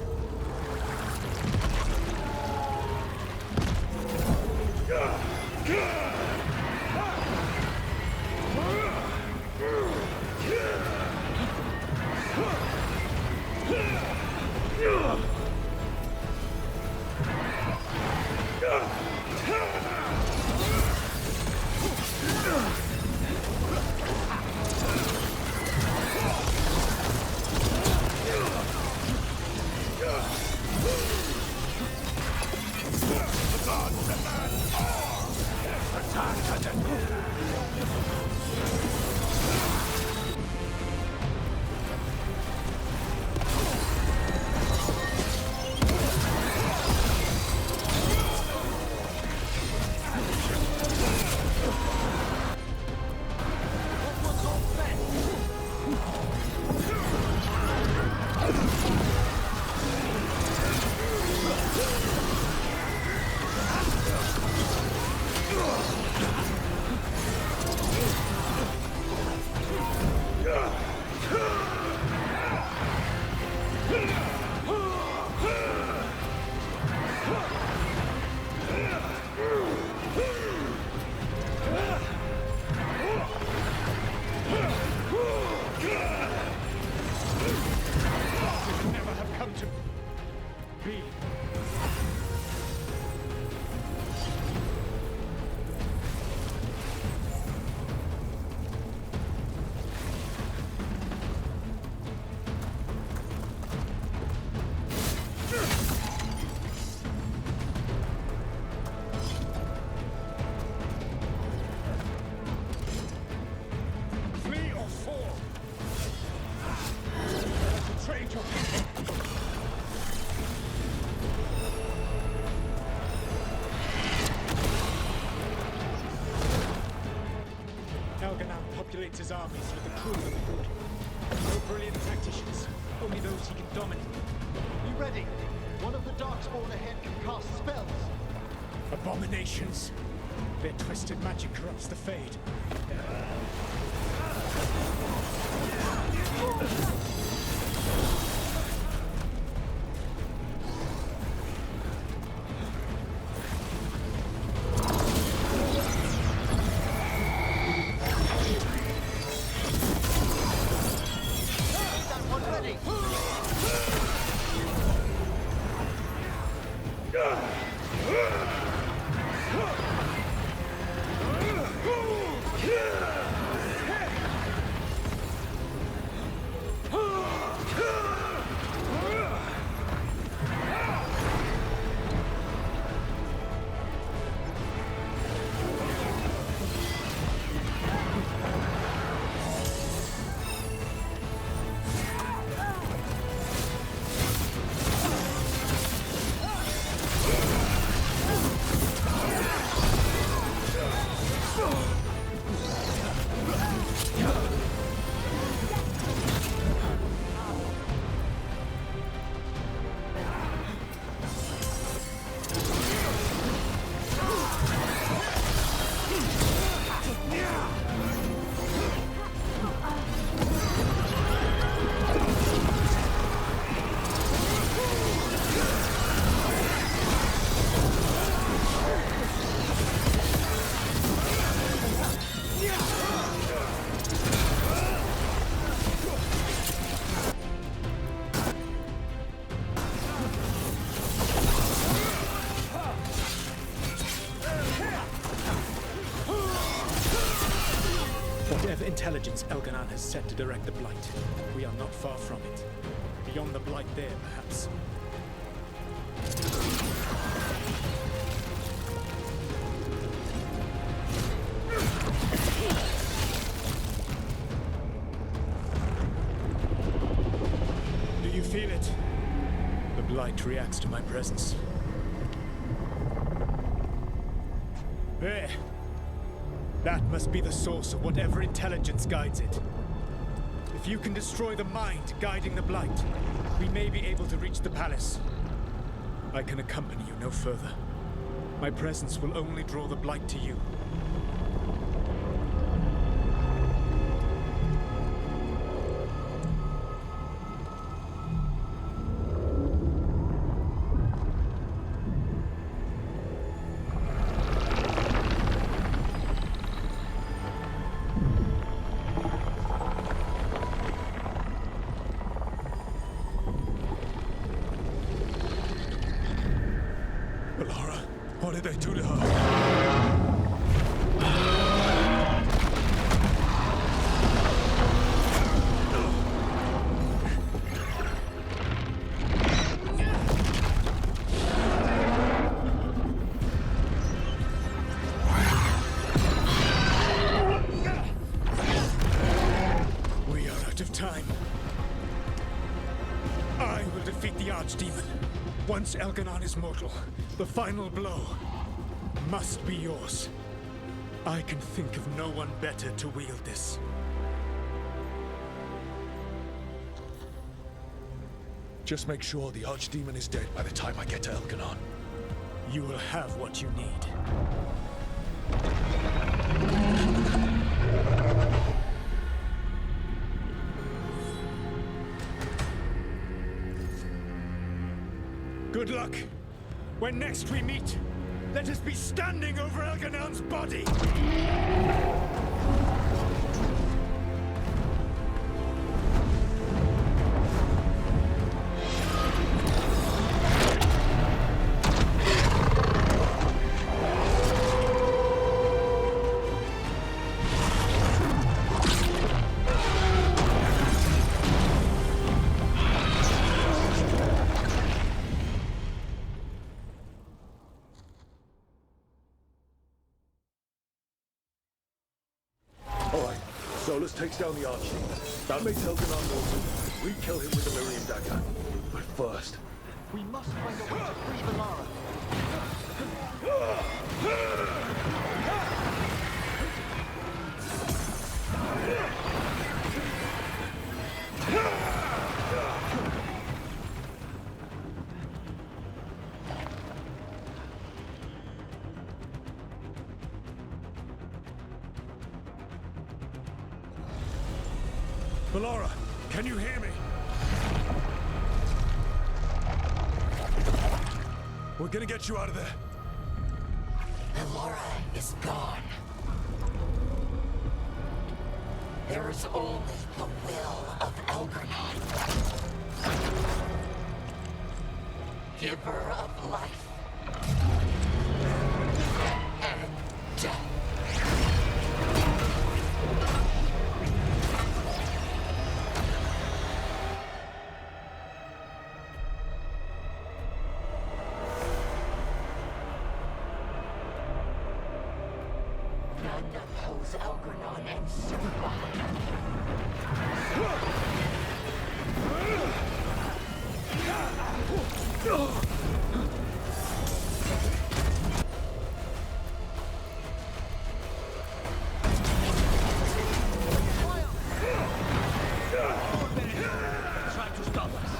Speaker 4: His armies with the cruel and the good. No brilliant tacticians, only those he can dominate.
Speaker 11: Be ready. One of the Darkspawn ahead can cast spells.
Speaker 4: Abominations. Their twisted magic corrupts the Fade. Whatever intelligence Elganon has set to direct the Blight, we are not far from it. Beyond the Blight there, perhaps. Do you feel it? The Blight reacts to my presence. There! That must be the source of whatever intelligence guides it. If you can destroy the mind guiding the Blight, we may be able to reach the palace. I can accompany you no further. My presence will only draw the Blight to you.
Speaker 3: What did they do to her?
Speaker 4: We are out of time. I will defeat the Archdemon. Once Elganon is mortal, the final blow must be yours. I can think of no one better to wield this.
Speaker 3: Just make sure the Archdemon is dead by the time I get to Elganon.
Speaker 4: You will have what you need. Good luck. When next we meet, let us be standing over Elganon's body!
Speaker 3: Alright, Solus takes down the Archdemon. That makes Elganon mortal. We kill him with the Miriam dagger. But first...
Speaker 11: We must find a way to free Valara.
Speaker 3: Valara, can you hear me? We're gonna get you out of there.
Speaker 18: Valara is gone. There is only the will of Elgranon. Giver of life and death. None oppose Elgranon and survive.
Speaker 8: Trying to stop us.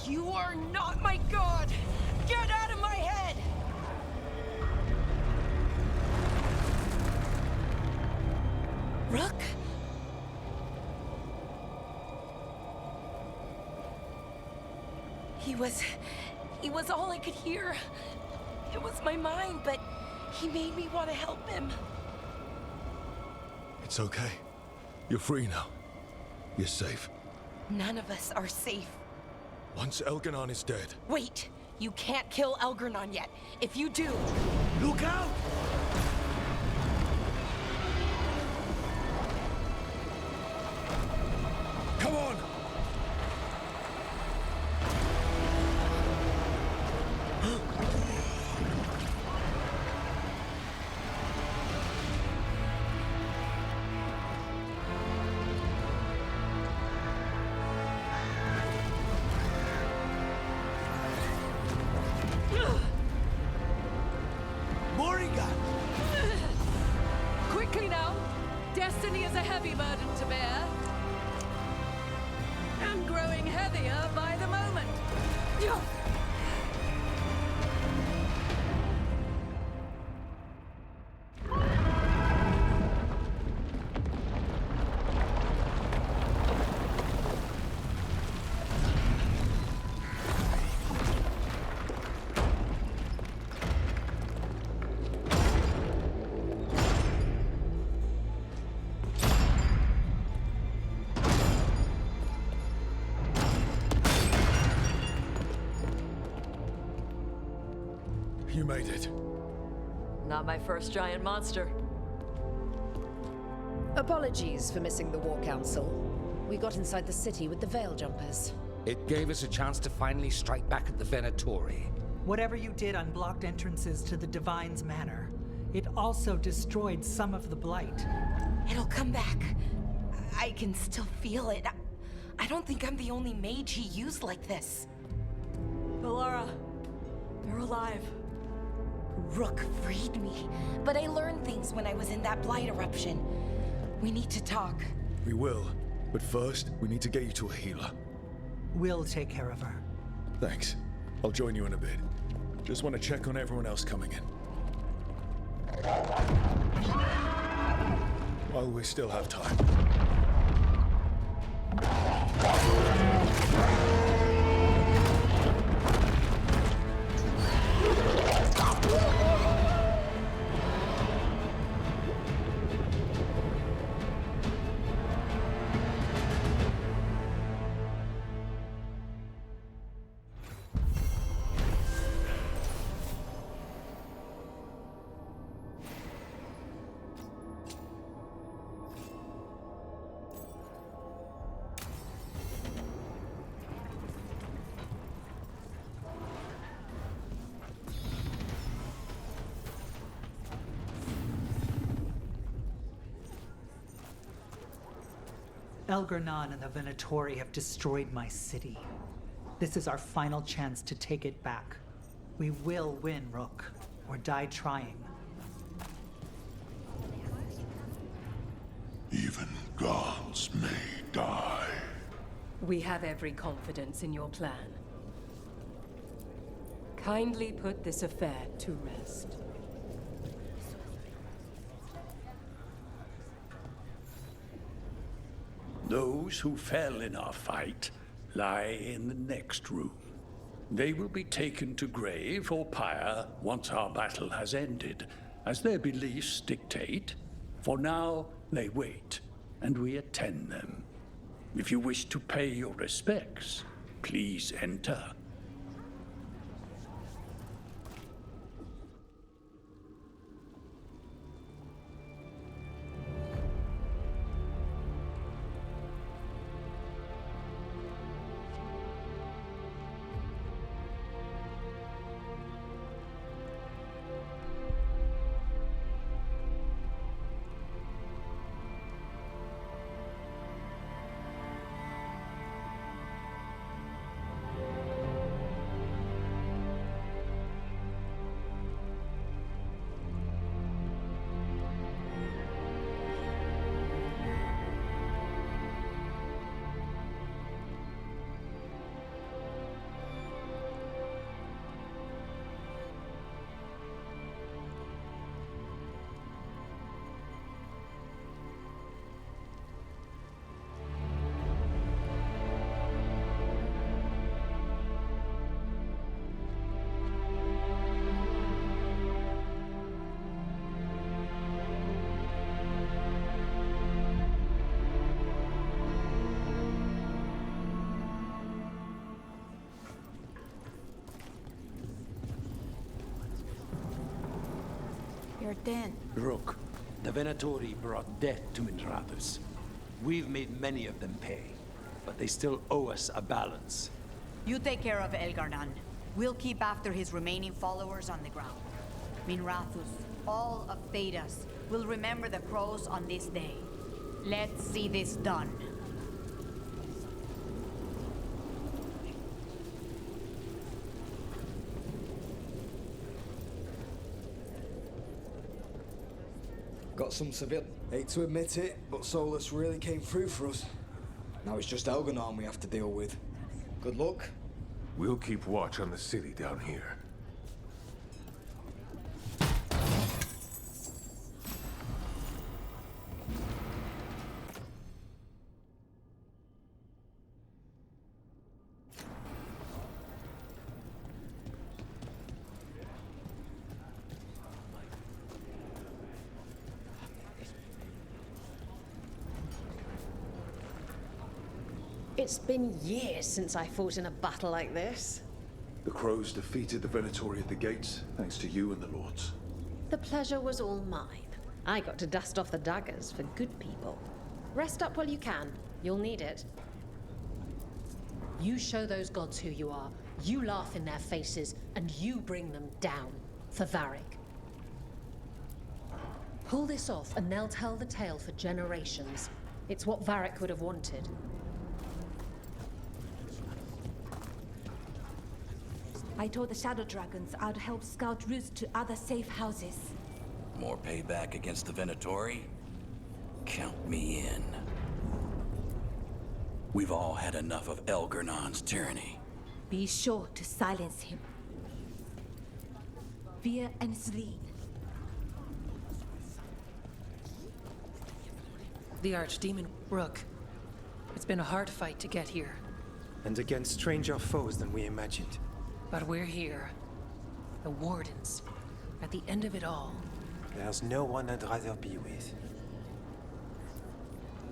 Speaker 1: You are not my god! Get out of my head! Rook? He was all I could hear. It was my mind, but he made me want to help him.
Speaker 3: It's okay. You're free now. You're safe.
Speaker 1: None of us are safe.
Speaker 3: Once Elganon is dead...
Speaker 1: Wait! You can't kill Elgranon yet. If you do...
Speaker 8: Look out!
Speaker 3: Come on!
Speaker 14: Quickly now! Destiny is a heavy burden to bear. And growing heavier by the moment.
Speaker 3: You made it.
Speaker 9: Not my first giant monster.
Speaker 19: Apologies for missing the War Council. We got inside the city with the Veil Jumpers.
Speaker 8: It gave us a chance to finally strike back at the Venatori.
Speaker 20: Whatever you did unblocked entrances to the Divine's Manor. It also destroyed some of the Blight.
Speaker 1: It'll come back. I can still feel it. I don't think I'm the only mage he used like this.
Speaker 9: Valara, you're alive.
Speaker 1: Rook freed me, but I learned things when I was in that blight eruption. We need to talk.
Speaker 3: We will. But first, we need to get you to a healer.
Speaker 20: We'll take care of her.
Speaker 3: Thanks. I'll join you in a bit. Just want to check on everyone else coming in. While we still have time.
Speaker 20: Elgranon and the Venatori have destroyed my city. This is our final chance to take it back. We will win, Rook, or die trying.
Speaker 21: Even gods may die.
Speaker 14: We have every confidence in your plan. Kindly put this affair to rest.
Speaker 22: Those who fell in our fight lie in the next room. They will be taken to grave or pyre once our battle has ended, as their beliefs dictate. For now, they wait, and we attend them. If you wish to pay your respects, please enter.
Speaker 1: better then.
Speaker 15: Rook, the Venatori brought death to Minrathus. We've made many of them pay, but they still owe us a balance.
Speaker 16: You take care of Elgar'nan. We'll keep after his remaining followers on the ground. Minrathus, all of Thedas, will remember the crows on this day. Let's see this done.
Speaker 17: Got some civil. Hate to admit it, but Solus really came through for us. Now it's just Elgar'nan we have to deal with. Good luck.
Speaker 3: We'll keep watch on the city down here.
Speaker 19: It's been years since I fought in a battle like this.
Speaker 3: The Crows defeated the Venatori at the gates, thanks to you and the Lords.
Speaker 19: The pleasure was all mine. I got to dust off the daggers for good people. Rest up while you can. You'll need it.
Speaker 14: You show those gods who you are, you laugh in their faces, and you bring them down for Varric. Pull this off, and they'll tell the tale for generations. It's what Varric would have wanted.
Speaker 1: I told the Shadow Dragons I'd help scout routes to other safe houses.
Speaker 13: More payback against the Venatori? Count me in. We've all had enough of Elgar'nan's tyranny.
Speaker 1: Be sure to silence him. Fear and Selene.
Speaker 14: The Archdemon, Rook. It's been a hard fight to get here.
Speaker 7: And against stranger foes than we imagined.
Speaker 14: But we're here. The Wardens. At the end of it all.
Speaker 7: There's no one I'd rather be with.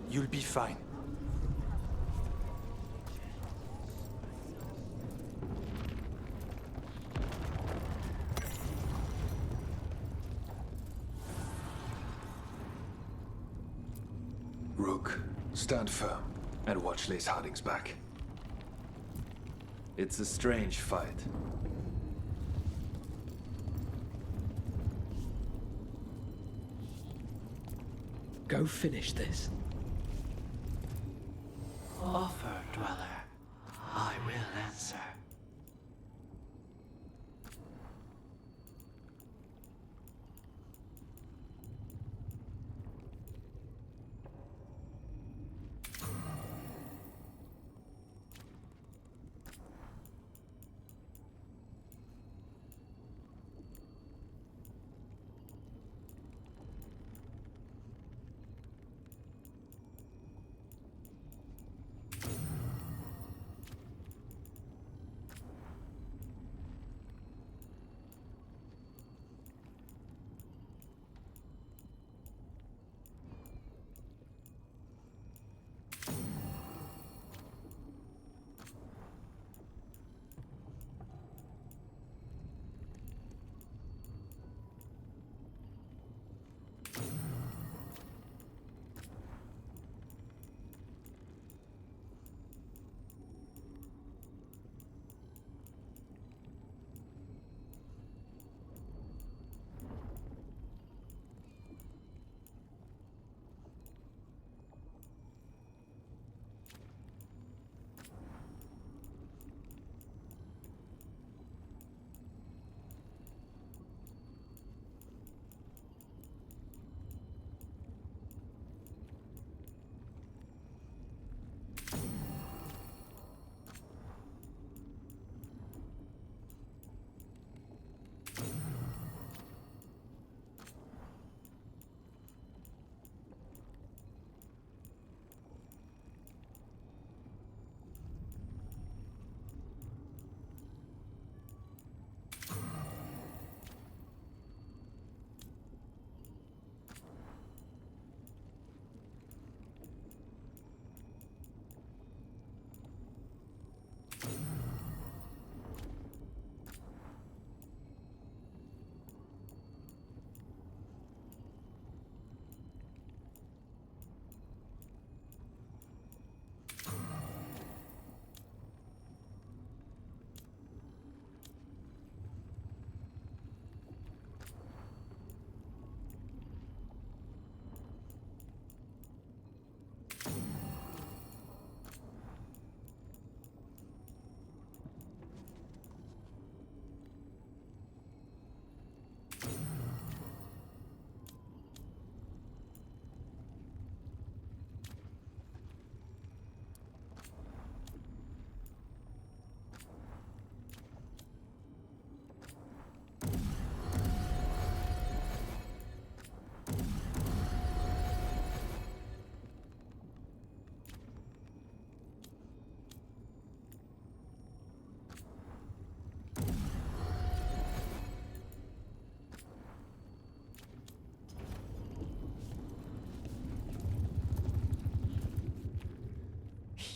Speaker 7: You'll be fine.
Speaker 3: Rook, stand firm and watch Lace Harding's back.
Speaker 10: It's a strange fight.
Speaker 23: Go finish this.
Speaker 24: Offer, Dweller. I will answer.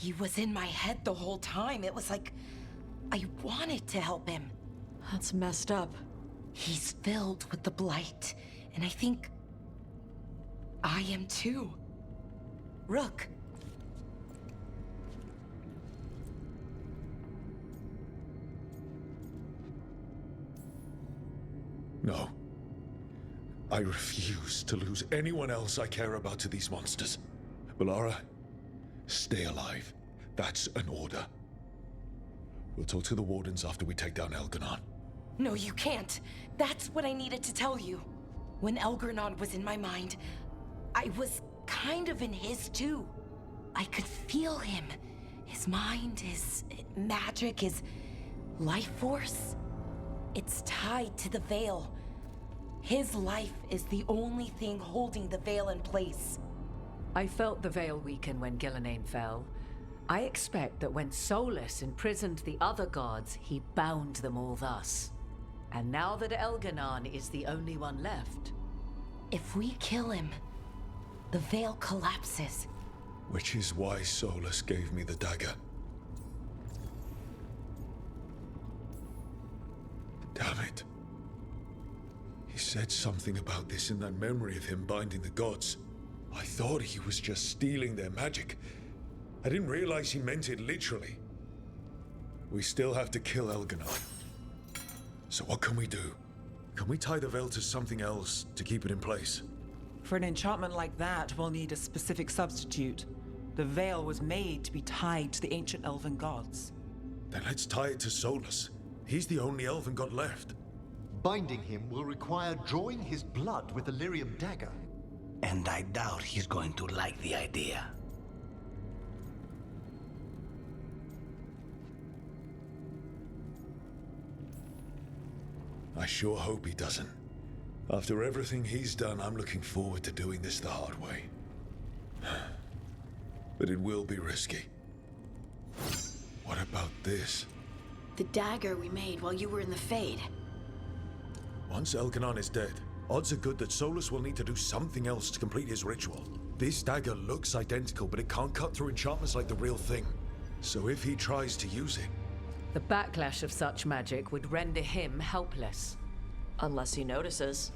Speaker 1: He was in my head the whole time. It was like I wanted to help him.
Speaker 9: That's messed up.
Speaker 1: He's filled with the blight, and I think I am too. Rook.
Speaker 3: No. I refuse to lose anyone else I care about to these monsters. Bellara, stay alive. That's an order. We'll talk to the Wardens after we take down Elganon.
Speaker 1: No, you can't. That's what I needed to tell you. When Elgarnon was in my mind, I was kind of in his too. I could feel him. His mind, his magic, his life force. It's tied to the Veil. His life is the only thing holding the Veil in place.
Speaker 5: I felt the Veil weaken when Gillenane fell. I expect that when Solus imprisoned the other gods, he bound them all thus. And now that Elganon is the only one left...
Speaker 1: If we kill him, the Veil collapses.
Speaker 3: Which is why Solus gave me the dagger. Damn it. He said something about this in that memory of him binding the gods. I thought he was just stealing their magic. I didn't realize he meant it literally. We still have to kill Elganon. So what can we do? Can we tie the Veil to something else to keep it in place?
Speaker 6: For an enchantment like that, we'll need a specific substitute. The Veil was made to be tied to the ancient elven gods.
Speaker 3: Then let's tie it to Solus. He's the only elven god left.
Speaker 11: Binding him will require drawing his blood with the lyrium dagger.
Speaker 2: And I doubt he's going to like the idea.
Speaker 3: I sure hope he doesn't. After everything he's done, I'm looking forward to doing this the hard way. But it will be risky. What about this?
Speaker 10: The dagger we made while you were in the Fade.
Speaker 3: Once Elganon is dead, odds are good that Solus will need to do something else to complete his ritual. This dagger looks identical, but it can't cut through enchantments like the real thing. So if he tries to use it...
Speaker 5: The backlash of such magic would render him helpless.
Speaker 9: Unless he notices.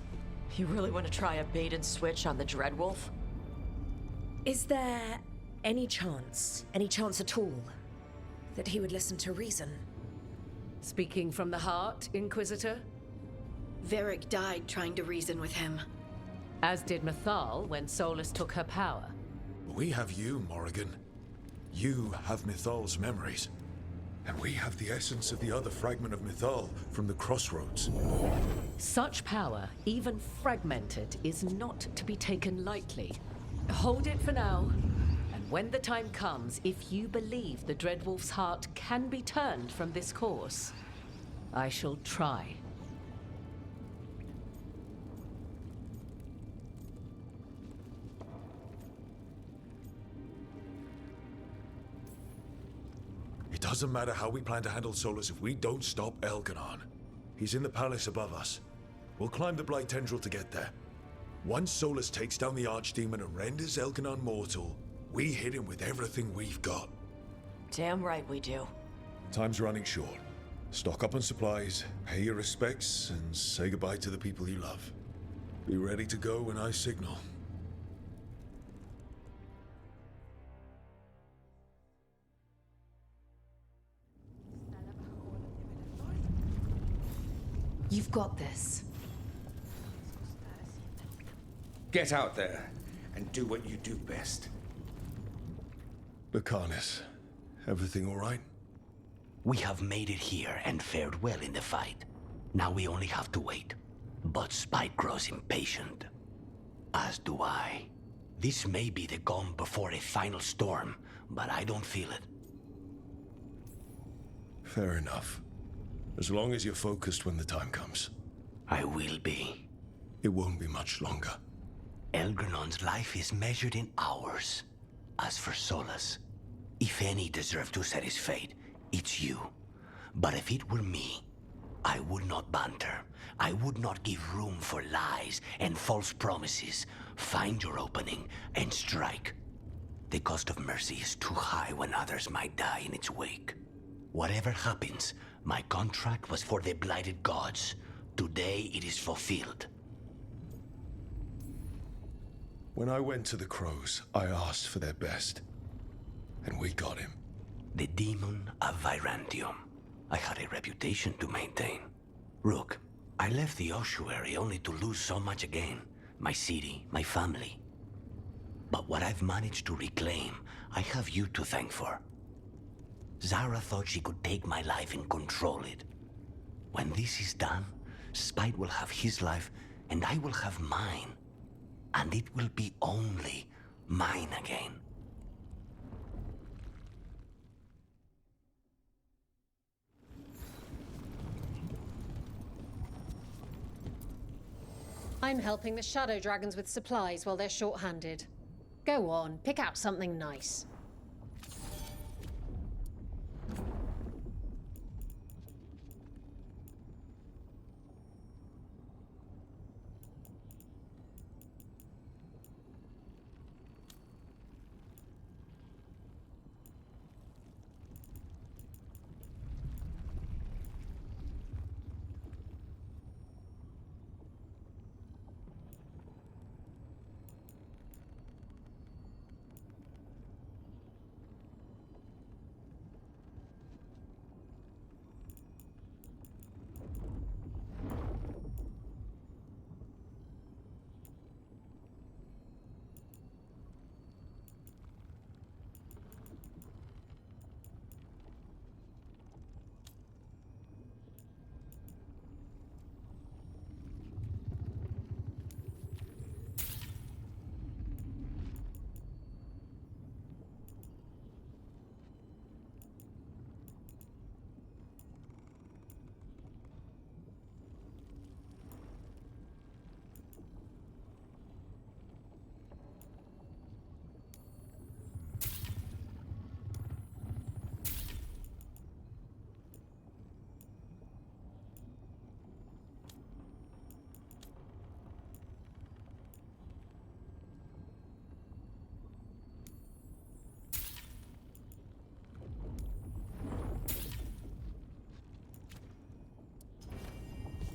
Speaker 9: You really want to try a bait and switch on the Dreadwolf?
Speaker 12: Is there any chance at all, that he would listen to reason?
Speaker 5: Speaking from the heart, Inquisitor?
Speaker 10: Varric died trying to reason with him.
Speaker 5: As did Mythal when Solus took her power.
Speaker 3: We have you, Morrigan. You have Mythal's memories. And we have the essence of the other fragment of Mythal from the Crossroads.
Speaker 5: Such power, even fragmented, is not to be taken lightly. Hold it for now. And when the time comes, if you believe the Dreadwolf's heart can be turned from this course, I shall try.
Speaker 3: It doesn't matter how we plan to handle Solus if we don't stop Elganon. He's in the palace above us. We'll climb the Blight Tendril to get there. Once Solus takes down the Archdemon and renders Elganon mortal, we hit him with everything we've got.
Speaker 9: Damn right we do.
Speaker 3: Time's running short. Stock up on supplies, pay your respects, and say goodbye to the people you love. Be ready to go when I signal.
Speaker 12: You've got this.
Speaker 15: Get out there and do what you do best.
Speaker 3: Bacanis, everything all right?
Speaker 2: We have made it here and fared well in the fight. Now we only have to wait. But Spike grows impatient. As do I. This may be the calm before a final storm, but I don't feel it.
Speaker 3: Fair enough. As long as you're focused when the time comes.
Speaker 2: I will be.
Speaker 3: It won't be much longer.
Speaker 2: Elgernon's life is measured in hours. As for Solus, if any deserve to set his fate, it's you. But if it were me, I would not banter. I would not give room for lies and false promises. Find your opening and strike. The cost of mercy is too high when others might die in its wake. Whatever happens, my contract was for the blighted gods. Today it is fulfilled.
Speaker 3: When I went to the Crows, I asked for their best. And we got him.
Speaker 2: The demon of Virantium. I had a reputation to maintain. Rook, I left the ossuary only to lose so much again. My city, my family. But what I've managed to reclaim, I have you to thank for. Zara thought she could take my life and control it. When this is done, Spite will have his life, and I will have mine. And it will be only mine again.
Speaker 19: I'm helping the Shadow Dragons with supplies while they're short-handed. Go on, pick out something nice.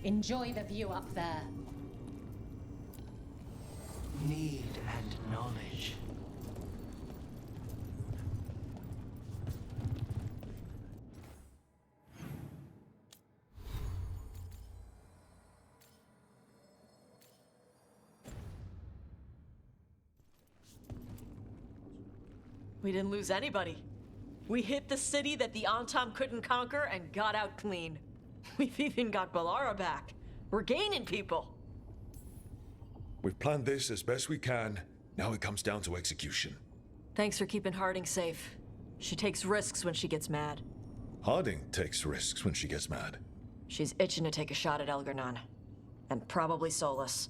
Speaker 19: Enjoy the view up there.
Speaker 24: Need and knowledge.
Speaker 9: We didn't lose anybody. We hit the city that the Antam couldn't conquer and got out clean. We've even got Bellara back. We're gaining people.
Speaker 3: We've planned this as best we can. Now it comes down to execution.
Speaker 9: Thanks for keeping Harding safe. She takes risks when she gets mad.
Speaker 3: Harding takes risks when she gets mad.
Speaker 9: She's itching to take a shot at Elgar'nan. And probably Solus.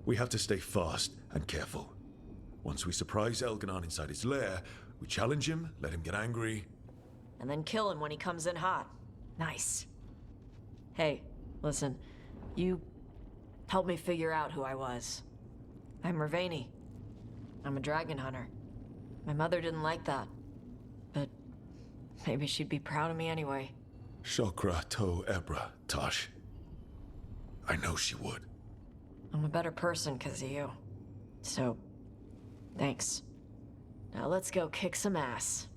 Speaker 3: We have to stay fast and careful. Once we surprise Elgar'nan inside his lair, we challenge him, let him get angry.
Speaker 9: And then kill him when he comes in hot. Nice. Hey, listen. You helped me figure out who I was. I'm Mervani. I'm a dragon hunter. My mother didn't like that. But maybe she'd be proud of me anyway.
Speaker 3: Shokra to Ebra, Tosh. I know she would.
Speaker 9: I'm a better person because of you. So, thanks. Now let's go kick some ass.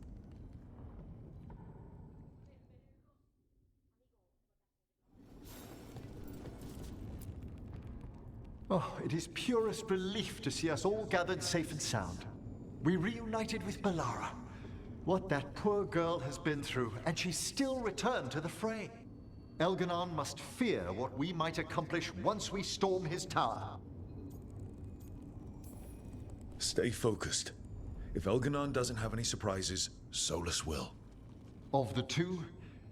Speaker 11: Oh, it is purest relief to see us all gathered safe and sound. We reunited with Bellara. What that poor girl has been through, and she's still returned to the fray. Elgar'nan must fear what we might accomplish once we storm his tower.
Speaker 3: Stay focused. If Elgar'nan doesn't have any surprises, Solus will.
Speaker 11: Of the two,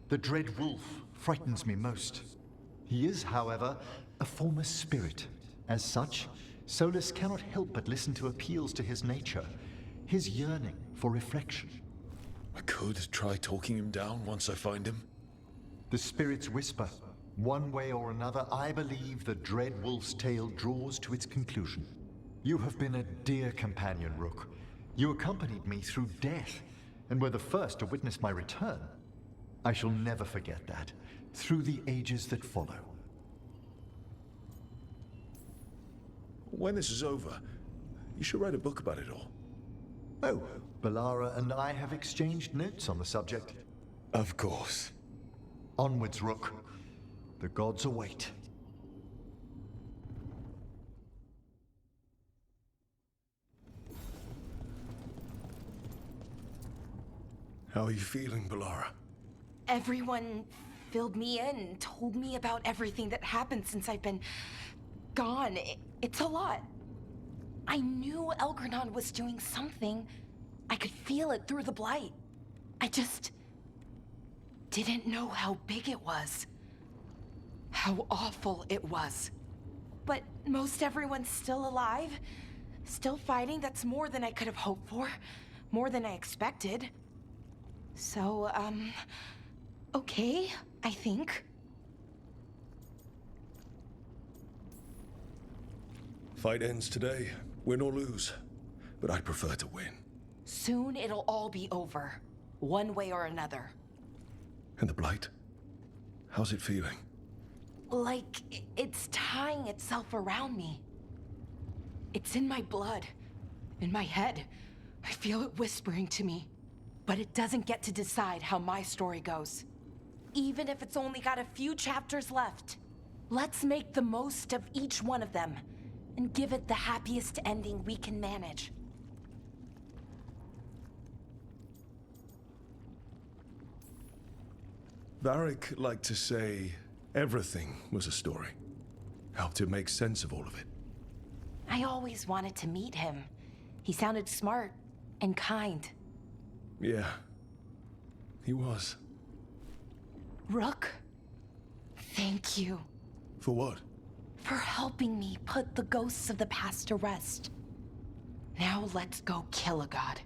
Speaker 11: the Dread Wolf frightens me most. He is, however, a former spirit. As such, Solus cannot help but listen to appeals to his nature, his yearning for reflection.
Speaker 3: I could try talking him down once I find him.
Speaker 11: The spirits whisper, One way or another, I believe the Dreadwolf's tale draws to its conclusion. You have been a dear companion, Rook. You accompanied me through death, and were the first to witness my return. I shall never forget that, through the ages that follow.
Speaker 3: When this is over, you should write a book about it all.
Speaker 11: Oh, Bellara and I have exchanged notes on the subject.
Speaker 3: Of course.
Speaker 11: Onwards, Rook. The gods await.
Speaker 3: How are you feeling, Bellara?
Speaker 1: Everyone filled me in, told me about everything that happened since I've been gone. It's a lot. I knew Elgranon was doing something. I could feel it through the blight. I just didn't know how big it was. How awful it was. But most everyone's still alive. Still fighting. That's more than I could have hoped for. More than I expected. So, okay, I think.
Speaker 3: Fight ends today, win or lose. But I'd prefer to win.
Speaker 1: Soon it'll all be over, one way or another.
Speaker 3: And the blight? How's it feeling?
Speaker 1: Like it's tying itself around me. It's in my blood, in my head. I feel it whispering to me. But it doesn't get to decide how my story goes. Even if it's only got a few chapters left. Let's make the most of each one of them and give it the happiest ending we can manage.
Speaker 3: Varric liked to say everything was a story. Helped to make sense of all of it.
Speaker 1: I always wanted to meet him. He sounded smart and kind.
Speaker 3: Yeah, he was.
Speaker 1: Rook, thank you.
Speaker 3: For what?
Speaker 1: For helping me put the ghosts of the past to rest. Now let's go kill a god.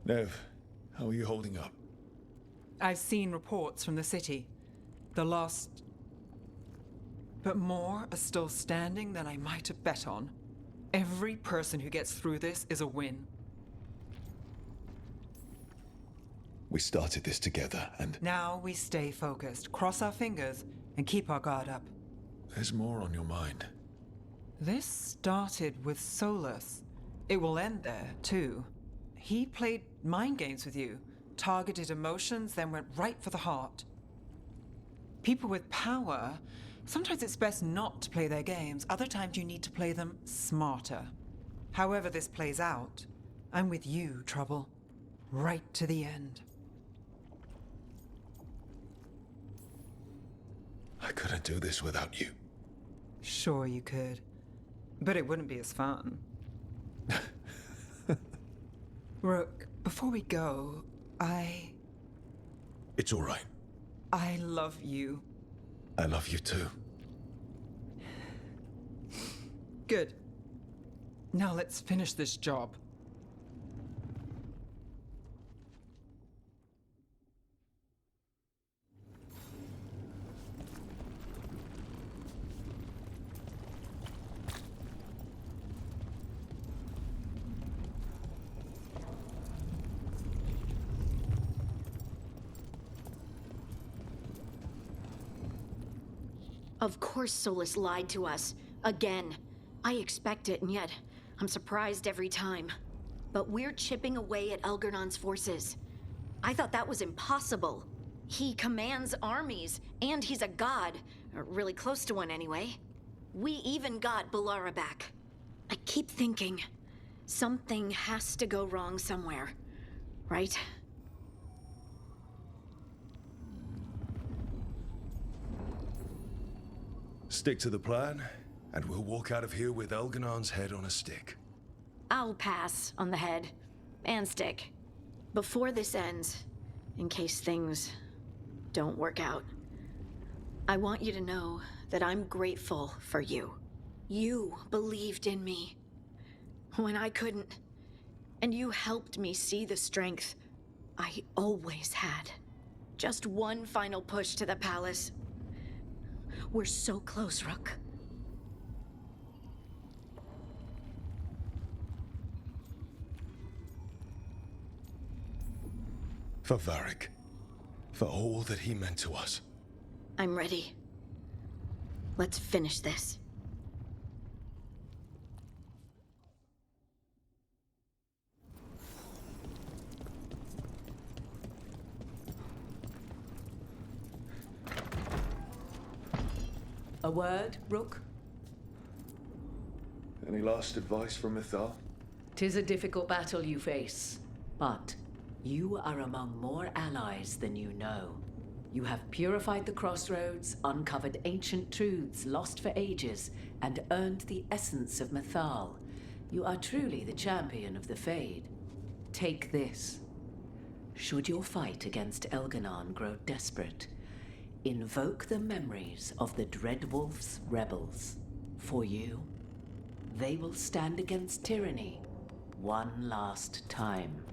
Speaker 3: Nev, how are you holding up?
Speaker 6: I've seen reports from the city. The lost... But more are still standing than I might have bet on. Every person who gets through this is a win.
Speaker 3: We started this together, and...
Speaker 6: Now we stay focused, cross our fingers, and keep our guard up.
Speaker 3: There's more on your mind.
Speaker 6: This started with Solus. It will end there, too. He played mind games with you, targeted emotions, then went right for the heart. People with power, sometimes it's best not to play their games. Other times you need to play them smarter. However this plays out, I'm with you, Trouble. Right to the end.
Speaker 3: I couldn't do this without you.
Speaker 6: Sure you could. But it wouldn't be as fun. Rook, before we go,
Speaker 3: It's all right.
Speaker 6: I love you.
Speaker 3: I love you too.
Speaker 6: Good. Now let's finish this job.
Speaker 10: Of course Solus lied to us. Again. I expect it, and yet I'm surprised every time. But we're chipping away at Elgernon's forces. I thought that was impossible. He commands armies, and he's a god. Or really close to one, anyway. We even got Bellara back. I keep thinking, something has to go wrong somewhere. Right?
Speaker 3: Stick to the plan, and we'll walk out of here with Elganon's head on a stick.
Speaker 10: I'll pass on the head. And stick. Before this ends, in case things don't work out. I want you to know that I'm grateful for you. You believed in me when I couldn't, and you helped me see the strength I always had. Just one final push to the palace. We're so close, Rook.
Speaker 3: For Varric. For all that he meant to us.
Speaker 10: I'm ready. Let's finish this.
Speaker 5: A word, Rook?
Speaker 3: Any last advice from Mythal?
Speaker 5: 'Tis a difficult battle you face, but you are among more allies than you know. You have purified the crossroads, uncovered ancient truths lost for ages, and earned the essence of Mythal. You are truly the champion of the Fade. Take this. Should your fight against Elganon grow desperate, invoke the memories of the Dreadwolf's rebels. For you, they will stand against tyranny one last time.